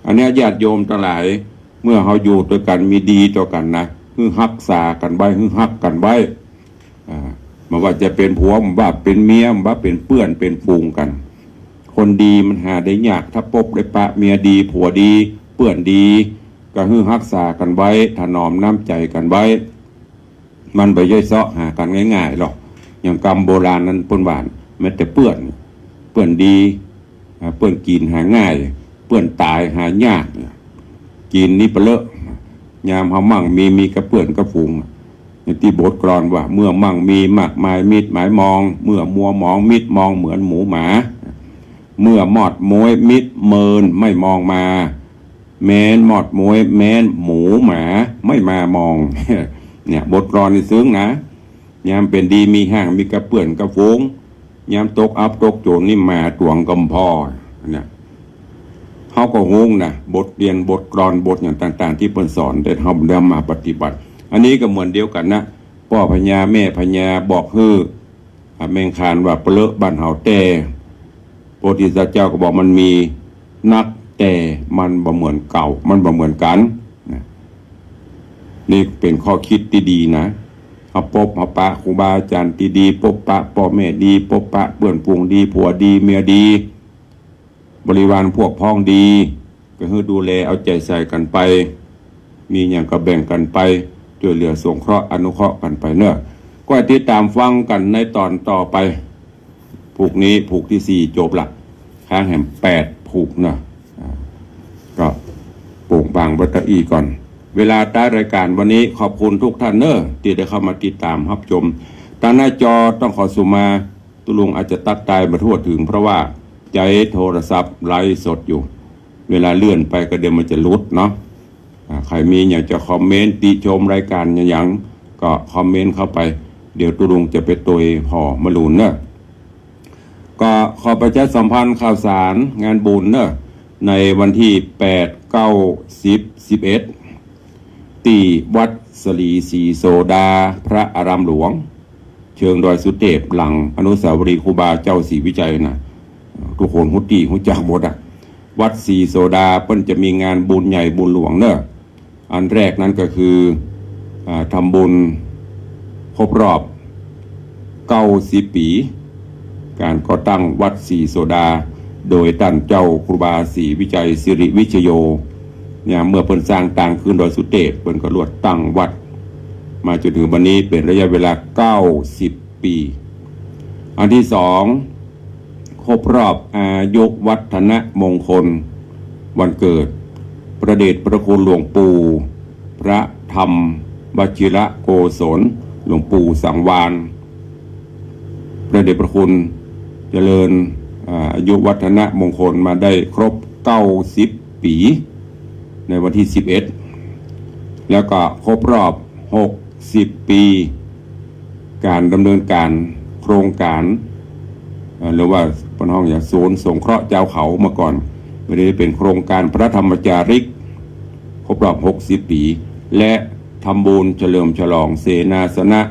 อันนี้ญาติโยมทั้งหลายเมื่อเขาอยู่ด้วยกันมีดีต่อกันนะคือฮักษากันไว้คือฮักกันไว้มาว่าจะเป็นผัวมันว่าเป็นเมียมันว่าเป็นเพื่อนเป็นฟูงกันคนดีมันหาได้ยากถ้าพบได้ปะเมียดีผัวดีเพื่อนดีก็คือฮักษากันไว้ถนอมน้ำใจกันไว้มันไปย่อยเสาะหากันง่ายๆหรอกอย่างกรรมโบราณนั้นปนหวานแม้แต่เพื่อนดีเพื่อนกินหาง่ายเพื่อนตายหายากกินนี่เปเลอะยามเขามั่งมีกระเพื่อนกระฝูงอย่างที่บทกลอนว่าเมื่อมั่งมีมากมายมิดหมายมองเมื่อมัวมองมิดมองเหมือนหมูหมาเมื่อมอดมวยมิดเมินไม่มองมาแม้นมอดมวยแม้นหมูหมาไม่มามองเนี่ยบทกลอนนี่ซึ้งนะยามเป็นดีมีห่างมีกระเพื่อนกระฝูง ยามตกอับตกโจรนี่มาตวงกำพอเนี่ยเขาก็งงนะบทเรียนบทกลอนบทอย่างต่างๆที่เพิ่นสอนได้ทำได้มาปฏิบัติ อันนี้ก็เหมือนเดียวกันนะพ่อพญาแม่พญาบอกแมงคานว่าเปลอะบ้านเฮาแต่โพธิสัตว์เจ้าก็บอกมันมีนักแต่มันบ่เหมือนเก่ามันบ่เหมือนกันนะนี่เป็นข้อคิดที่ดีนะเอาปบเอาปะครูบาอาจารย์ที่ดีปบปะพ่อแม่ดีปบปะเพื่อนฝูงดีผัวดีเมียดีบริวารพวกพ้องดีก็ให้ดูแลเอาใจใส่กันไปมีอย่างก็แบ่งกันไปช่วยเหลือสงเคราะห์อนุเคราะห์กันไปเนอะก็ติดตามฟังกันในตอนต่อไปผูกนี้ผูกที่ 4จบละค้างแห่ง8ผูกเนอะก็โป่งบางบัตอีก่อนเวลาใต้รายการวันนี้ขอบคุณทุกท่านเนอะที่ได้เข้ามาติดตามรับชมทางหน้าจอต้องขอสุมาตุลุงอาจจะตักตายมาทั่วถึงเพราะว่าใจโทรศัพท์ไลฟ์สดอยู่เวลาเลื่อนไปก็เดี๋ยวมันจะลุดเนาะใครมีอยากจะคอมเมนต์ติชมรายการอย่างก็คอมเมนต์เข้าไปเดี๋ยวตุลุงจะไปตัวห่อมะลุนเนอะก็ขอประชาสัมพันธ์ข่าวสารงานบุญเนอะในวันที่8 9 10 11ที่วัดสลีศรีโสดาพระอารามหลวงเชิงดอยสุเทพหลังอนุสาวรีย์ครูบาเจ้าศรีวิจัยนะทุกคนหุตีหุจักหมดวัดศรีโสดาเพิ่นจะมีงานบุญใหญ่บุญหลวงเนอะอันแรกนั้นก็คือทำบุญครบรอบ90 ปีการก่อตั้งวัดศรีโสดาโดยท่านเจ้าครูบาศรีวิจัยสิริวิชโยเนี่ยเมื่อเพิ่นสร้างต่างขึ้นโดยสุเทพเพิ่นก็รวดตั้งวัดมาจนถึงวันนี้เป็นระยะเวลา90 ปีอันที่สองครบรอบอายุวัฒนมงคลวันเกิดพระเดชพระคุณหลวงปู่พระธรรมวชิระโกศลหลวงปู่สังวานพระเดชพระคุณเจริญอายุวัฒนมงคลมาได้ครบ90 ปีในวันที่11แล้วก็ครบรอบ60 ปีการดำเนินการโครงการหรือว่าปนห้องอย่างศูนย์สงเคราะห์เจ้าเขามาก่อนไม่ได้เป็นโครงการพระธรรมจาริกครบรอบ60 ปีและทำบุญเฉลิมฉลองเสนาสนะ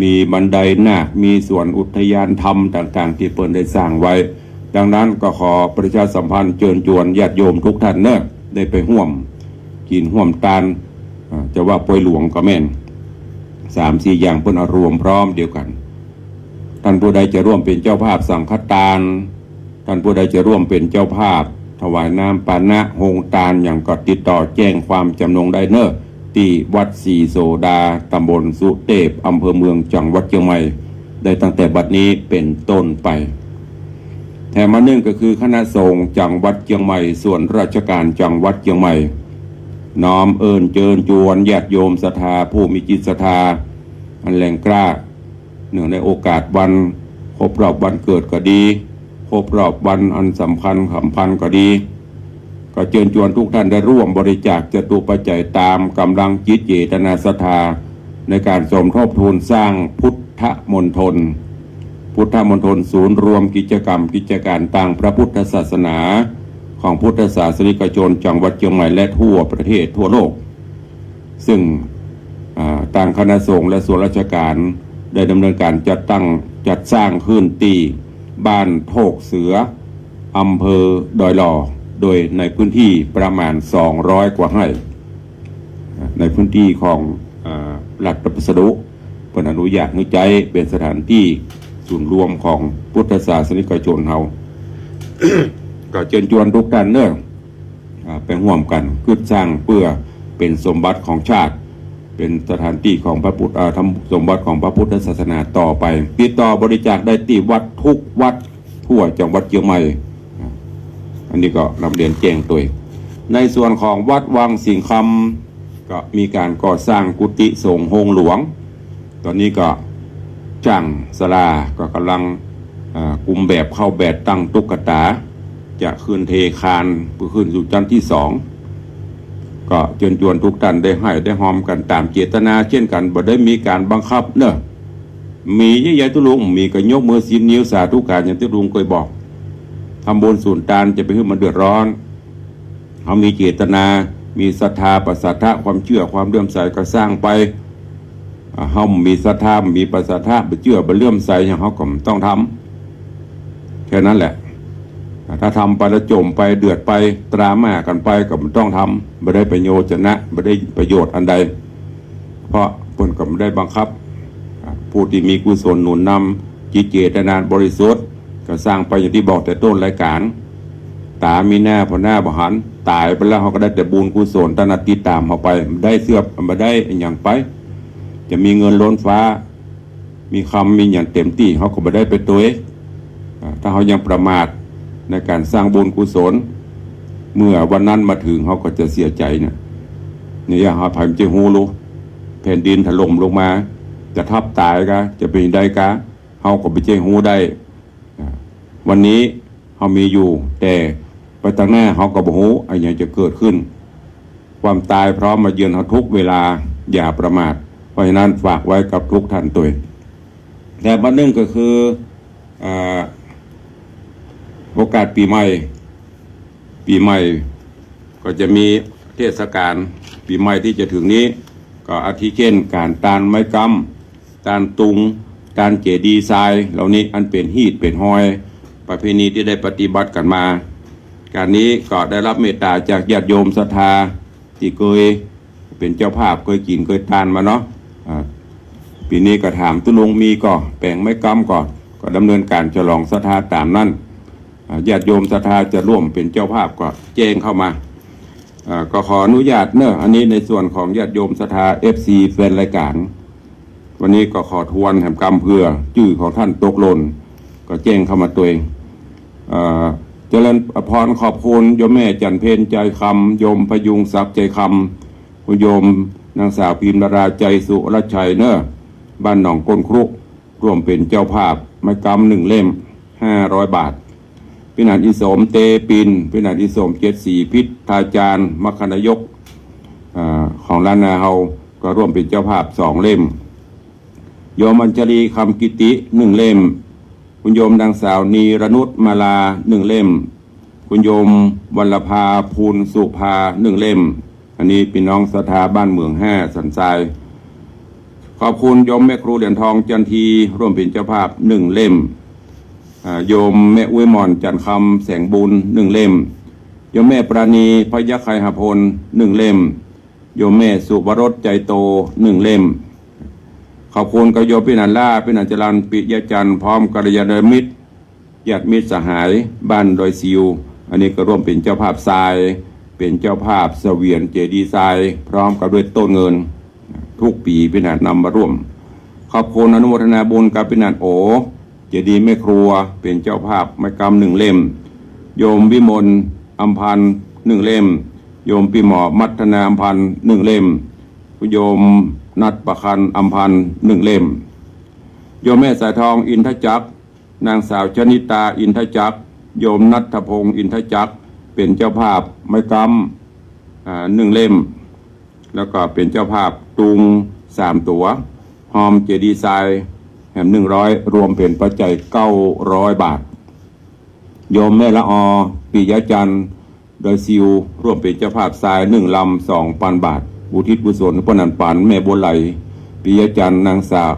มีบันไดนาคมีส่วนอุทยานธรรมต่างๆที่เปิ้นได้สร้างไว้ดังนั้นก็ขอประชาสัมพันธ์เชิญชวนญาติโยมทุกท่านเนอะได้ไปร่วมกินร่วมทานจะว่าป่วยหลวงก็แม่น 3-4 อย่างเปิ้นเอารวมพร้อมเดียวกันท่านผู้ใดจะร่วมเป็นเจ้าภาพสังฆทานท่านผู้ใดจะร่วมเป็นเจ้าภาพถวายน้ำปานะโฮงทานอย่างก็ติดต่อแจ้งความจำนงได้เนอะที่วัดศรีโสดาตำบลสุเทพอำเภอเมืองจังหวัดเชียงใหม่ได้ตั้งแต่บัดนี้เป็นต้นไปแถมมาหนึ่งก็คือคณะสงฆ์จังหวัดเชียงใหม่ส่วนราชการจังหวัดเชียงใหม่น้อมเอิญเจิญจวนญาติโยมศรัทธาผู้มีจิตศรัทธาอันแรงกล้าเนื่องในโอกาสวันครบรอบวันเกิดก็ดีครบรอบวันอันสำคัญสำคัญก็ดีก็เชิญชวนทุกท่านได้ร่วมบริจาคจตุปัจจัยตามกำลังจิตเจตนาศรัทธาในการสมทบทุนสร้างพุทธมณฑลศูนย์รวมกิจกรรมกิจการต่างพระพุทธศาสนาของพุทธศาสนิกชนจังหวัดเชียงใหม่และทั่วประเทศทั่วโลกซึ่งต่างคณะสงฆ์และส่วนราชการได้ดำเนินการจัดสร้างขึ้นที่บ้านโทกเสืออำเภอดอยหล่อโดยในพื้นที่ประมาณ200 กว่าไร่ในพื้นที่ของหลักตะสดุเป็นอนุญาตให้ใช้เป็นสถานที่ศูนย์รวมของพุทธศาสนิกชนเฮา ก็เชิญชวนทุกท่านเนอะไปร่วมกันขึ้นสร้างเพื่อเป็นสมบัติของชาติเป็นสถานที่ของพระพุทธทำสมบัติของพระพุทธศาสนาต่อไปติดต่อบริจาคได้ที่วัดทุกวัดทั่วจังหวัดเชียงใหม่อันนี้ก็นำเรียนแจ้งตัวในส่วนของวัดวังสิงห์คำก็มีการก่อสร้างกุฏิสงฆ์โฮงหลวงตอนนี้ก็จ้างศาลาก็กำลังกุมแบบเข้าแบบตั้งตุ๊กตาจะขึ้นเทคานเพื่อขึ้นสู่ชั้นที่2ก็เชิญชวนทุกท่านได้ให้ได้หอมกันตามเจตนาเช่นกันบ่ได้มีการบังคับเนอะ มีเยอะแยะตุลุงมีก็ยกมือสิบนิ้วสาธุการอย่างที่ลุงเคยบอกทำบุญสูญตานจะไปให้มันเดือดร้อนเขามีเจตนามีศรัทธาประสาทะความเชื่อความเลื่อมใสก็สร้างไปเขามีศรัทธามีประสาทะไปเชื่อไปเลื่อมใสอย่างเขาก็ต้องทำแค่นั้นแหละถ้าทำไปแล้วจมไปเดือดไปตรามากันไปก็ไม่ต้องทำไม่ได้ประโยชน์นะไม่ได้ประโยชน์อันใดเพราะเพิ่นก็ไม่ได้บังคับผู้ที่มีกุศลหนุนนำจิตเจตนาบริสุทธิ์ก็สร้างไปอย่างที่บอกแต่ต้นรายการตามีหน้าพอหน้าบ่หันตายไปแล้วเขาก็ได้แต่บุญกุศลตนาติดตามเขาไปได้เสื้อมาได้อย่างไปจะมีเงินล้นฟ้ามีคำมีอย่างเต็มที่เขาก็ไม่ได้ไปตัวถ้าเขายังประมาทในการสร้างบุญกุศลเมื่อวันนั้นมาถึงเขาก็จะเสียใจเนี่ยเขาพายจะหูรู้แผ่นดินถล่มลงมาจะทับตายกะจะเป็นได้กะเขาก็ไปเจหูได้วันนี้เขามีอยู่แต่ไปทางหน้าเขาก็บอกหูอะไรอย่างจะเกิดขึ้นความตายพร้อมมาเยือนเขาทุกเวลาอย่าประมาทเพราะฉะนั้นฝากไว้กับทุกท่านตัวแต่บัดนึงก็คือโอกาสปีใหม่ก็จะมีเทศกาลปีใหม่ที่จะถึงนี้ก็อาทิเช่นการตานไม้กำตานตุงตานเจดีทรายเหล่านี้อันเป็นฮีดเป็นหอยประเพณีที่ได้ปฏิบัติกันมาการนี้ก็ได้รับเมตตาจากญาติโยมศรัทธาที่เคยเป็นเจ้าภาพเคยกินเคยทานมาเนาะปีนี้ก็ถามตุลุงมีก็แปลงไม้กำก็ดำเนินการฉลองศรัทธาตามนั้นญาติโยมศรัทธาจะร่วมเป็นเจ้าภาพก็แจ้งเข้ามาก็ขออนุญาตเนอะอันนี้ในส่วนของญาติโยมศรัทธา FC แฟนรายการวันนี้ก็ขอทวนแห่งกรรมเพื่อชื่อของท่านตกหล่นก็แจ้งเข้ามาตัวเองเจริญพรขอบคุณโยมแม่จันเพญใจคำโยมพยุงศักดิ์ใจคำคุณโยมนางสาวพิมนาราใจสุรชัยเนอะบ้านหนองก้นครุร่วมเป็นเจ้าภาพไม้กำ1 เล่ม500 บาทพินันอิสมเตปินพินันอิสม74พิษทาจารย์มคณายกของล้านนาเฮาก็ร่วมเป็นเจ้าภาพ2 เล่มโยมอัญชลีคำกิติ1 เล่มคุณโยมนางสาวนีรนุชมาลา1 เล่มคุณโยมวัลภาภูลสุภา1 เล่มอันนี้พี่น้องศรัทธาบ้านเมือง5สันทรายขอบคุณโยมแม่ครูเหรียญทองจันทีร่วมเป็นเจ้าภาพ1 เล่มโยมแม่อุ้ยมอนจันคำแสงบุญ1 เล่มโยมแม่ปราณีพยัคไคหพล1 เล่มโยมแม่สุวรสใจโต1 เล่มขอบคุณกับโยมพี่นันล่าพี่นันจรันปิยจันทร์พร้อมกัลยาณมิตรญาติมิตรสหายบ้านดอยซิวอันนี้ก็ร่วมเป็นเจ้าภาพทรายเป็นเจ้าภาพเสวียนเจดีย์ทรายพร้อมกับด้วยต้นเงินทุกปีพี่นันนำมาร่วมขอบคุณอนุโมทนาบุญกับพี่นันโอเจดีย์แม่ครัวเป็นเจ้าภาพไม้กำ1 เล่มโยมวิมลอัมพันธ์1 เล่มโยมปีหมอมัฒนาอัมพันธ์1 เล่มโยมนัดประคันอัมพันธ์1 เล่มโยมแม่สายทองอินทจักรนางสาวชนิตาอินทจักรโยมนัทพงศ์อินทจักรเป็นเจ้าภาพไม้กำ1 เล่มแล้วก็เป็นเจ้าภาพตุง3 ตัวหอมเจดีย์ทรายแหม100รวมเป็นปัจจัย900 บาทโยมแม่ละอปิยจันทร์โดยซิวร่วมเป็นเจ้าภาพทราย1 ลำ 2,000 บาทอุทิศกุศลพนันปันแม่บัวไหลปิยจันทร์นางสาว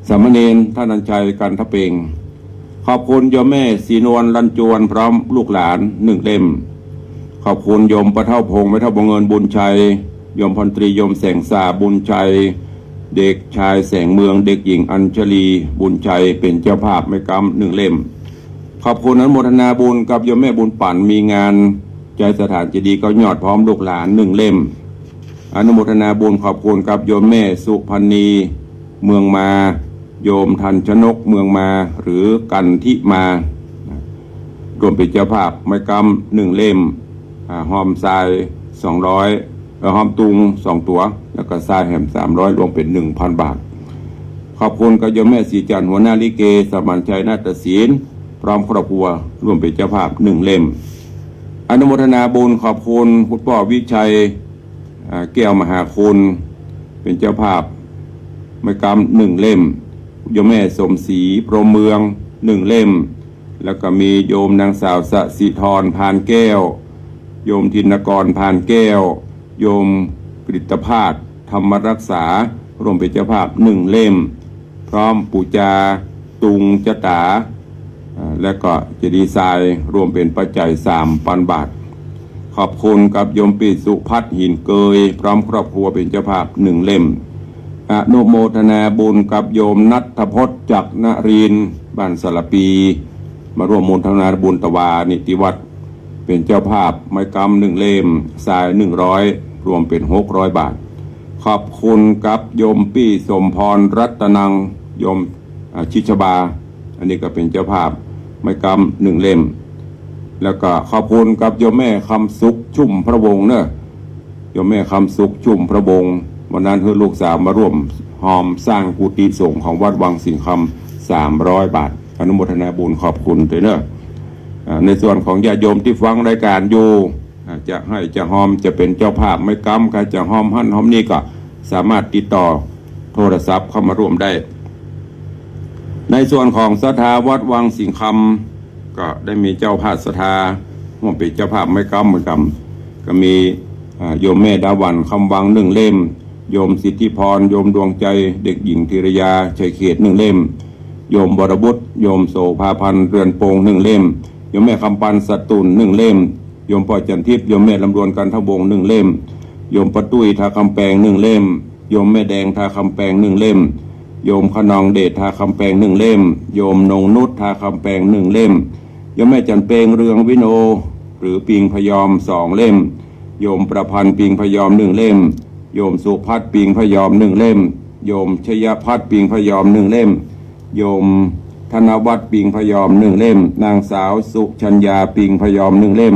สามเณรท่านันชัยกันทะเปงขอบคุณโยมแม่ศรีนวลลันจวนพร้อมลูกหลาน1 เล่มขอบคุณโยมปะเท่าพงไม่เท่าบงเงินบุญชัยโยมพลตรีโยมแสงสาบุญชัยเด็กชายแสงเมืองเด็กหญิงอัญชลีบุญชัยเป็นเจ้าภาพไม้กำ1 เล่มขอบคุณอนุโมทนาบุญกับโยมแม่บุญปั่นมีงานใจสถานเจดีย์ก็ยอดพร้อมลูกหลาน1 เล่มอนุโมทนาบุญขอบคุณกับโยมแม่สุพรรณีเมืองมาโยมทันชนกเมืองมาหรือกันทิมารวมเป็นเจ้าภาพไม้กำ1 เล่มหอมทราย200หอมตุง2 ตัวแล้วก็ทรายแหม300รวมเป็น 1,000 บาทขอบคุณกับโยมแม่ศรีจันทร์หัวหน้าลิเกสมัญชัยนาฏศิลป์พร้อมครอบครัวร่วมเป็นเจ้าภาพ1 เล่มอนุโมทนาบุญขอบคุณคุณพ่อวิชัยแก้วมหาคุณเป็นเจ้าภาพไม้กำ1 เล่ม โยมแม่สมศรีพรหมเมือง1 เล่มแล้วก็มีโยมนางสาวสสิธรพานแก้วโยมธินกรพานแก้วโยมกฤตภาสธรรมรักษารวมเป็นเจ้าภาพ1 เล่มพร้อมปูจาตุงจตาและก็เจดีย์ทรายรวมเป็นปัจจัย 3,000 บาทขอบคุณกับโยมปิสุพัฒน์หินเกยพร้อมครอบครัวเป็นเจ้าภาพ1 เล่มอนุโมทนาบุญกับโยมนัทพจน์จักรนรินทร์บ้านสารปีมาร่วมมูลธนาบุญตวานิติวัฒน์เป็นเจ้าภาพไม้กำ1 เล่มทราย100รวมเป็น600 บาทขอบคุณกับโยมปี้สมพรรัตนังโยมชิชบาอันนี้ก็เป็นเจ้าภาพไม้กำ1 เล่มแล้วก็ขอบคุณกับโยมแม่คำสุขชุ่มพระวงศ์เนอะโยมแม่คำสุขชุ่มพระวงศ์วันนั้นคือลูกสาวมาร่วมหอมสร้างกุฏิสงฆ์ของวัดวังสิงห์คำ300 บาทอนุโมทนาบุญขอบคุณด้วยเนอะในส่วนของญาติโยมที่ฟังรายการอยู่จะให้จะหอมจะเป็นเจ้าภาพไม่กำก็จะหอมหั่นหอมนี่ก็สามารถติดต่อโทรศัพท์เข้ามาร่วมได้ในส่วนของศรัทธาวัดวังสิงห์คำก็ได้มีเจ้าภาพศรัทธาร่วมเป็นเจ้าภาพไม่กำเหมือนกันก็มีโยมแม่ดาวันคำวัง1 เล่มโยมสิทธิพรโยมดวงใจเด็กหญิงธีรยาชัยเขต1 เล่มโยมบรบุตรโยมโสภาพันธ์เรือนโปง1 เล่มโยมแม่คำปันสตุล1 เล่มโยมพ่อจันทิพย์โยมแม่ลำดวนกันทวงศ์1 เล่มโยมปะตุ้ยทาคำแปง1 เล่มโยมแม่แดงทาคำแปง1 เล่มโยมขนองเดชทาคำแปง1 เล่มโยมนงนุชทาคำแปง1 เล่มโยมแม่จันเปงเรืองวิโนหรือปิงพยอม2 เล่มโยมประพันธ์ปิงพยอม1 เล่มโยมสุพัฒน์ปิงพยอม1 เล่มโยมชยพัฒน์ปิงพยอม1 เล่มโยมธนวัฒน์ปิงพยอม1 เล่มนางสาวสุชัญญาปิงพยอม1 เล่ม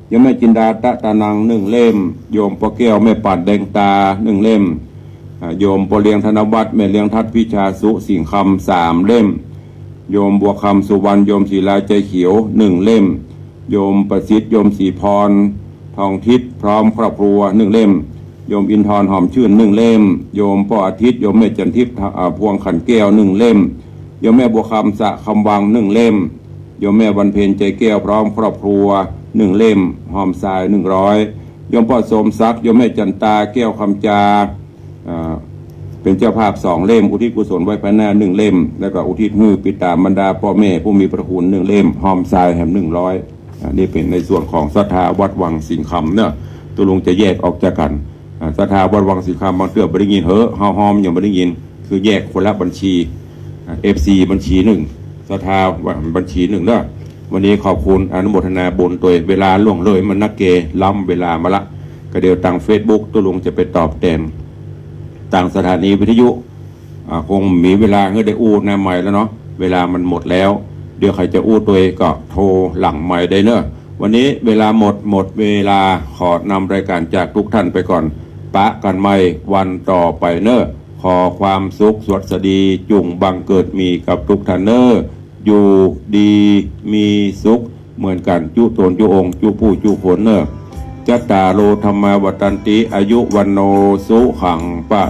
โยมแม่จินดาตะตานัง1 เล่มโยมปอแก้วแม่ปัดแดงตา1 เล่มโยมปอเลียงธนวัฒน์แม่เลียงทัดพิชาสุสิงห์คำ3 เล่มโยมบัวคำสุวรรณโยมศิลาใจเขียว1 เล่มโยมประสิทธิ์โยมศรีพรทองทิศพร้อมครอบครัว1 เล่มโยมอินทร์หอมชื่น1 เล่มโยมพ่ออาทิตย์โยมแม่จันทิพย์พวงขันแก้ว1 เล่มโยมแม่บัวคำสะคำวัง1 เล่มโยมแม่วันเพ็ญใจแก้วพร้อมครอบครัว1 เล่มหอมทราย100โยมพ่อสมศักดิ์โยมแม่จันตาแก้วคำจาเป็นเจ้าภาพ2 เล่มอุทิศกุศลไว้ภายหน้า1 เล่มแล้วก็อุทิศมือปิตาบรรดาพ่อแม่ผู้มีพระคุณ1 เล่มหอมทรายแห่ง100นี่เป็นในส่วนของศรัทธาวัดวังสิงห์คำเนอะตัวลุงจะแยกออกจากกันศรัทธาวัดวังสิงห์คำบางเทื่อไม่ได้ยินหอมยังไม่ได้ยินคือแยกคนละบัญชีFC บัญชี1ศรัทธาบัญชี1เนอะวันนี้ขอบคุณอนุโมทนาบุญตัวเวลาล่วงเลยมันนักเกล้ำเวลามาละก็เดี๋ยวทาง Facebook ตัวลุงจะไปตอบแทนต่างสถานีวิทยุคงมีเวลาให้ได้อู้หน้าใหม่แล้วเนาะเวลามันหมดแล้วเดี๋ยวใครจะอู้ตัวก็โทรหลังใหม่ได้เนอะวันนี้เวลาหมดเวลาขอนำรายการจากทุกท่านไปก่อนปะกันใหม่วันต่อไปเนอะขอความสุขสวัสดีจุงบังเกิดมีกับทุกท่านเนอะอยู่ดีมีสุขเหมือนกันจุตนจุองจุผู้จุผลเนอะจัตตาโลธรรมวัตันติอายุวันโนสุขังปะ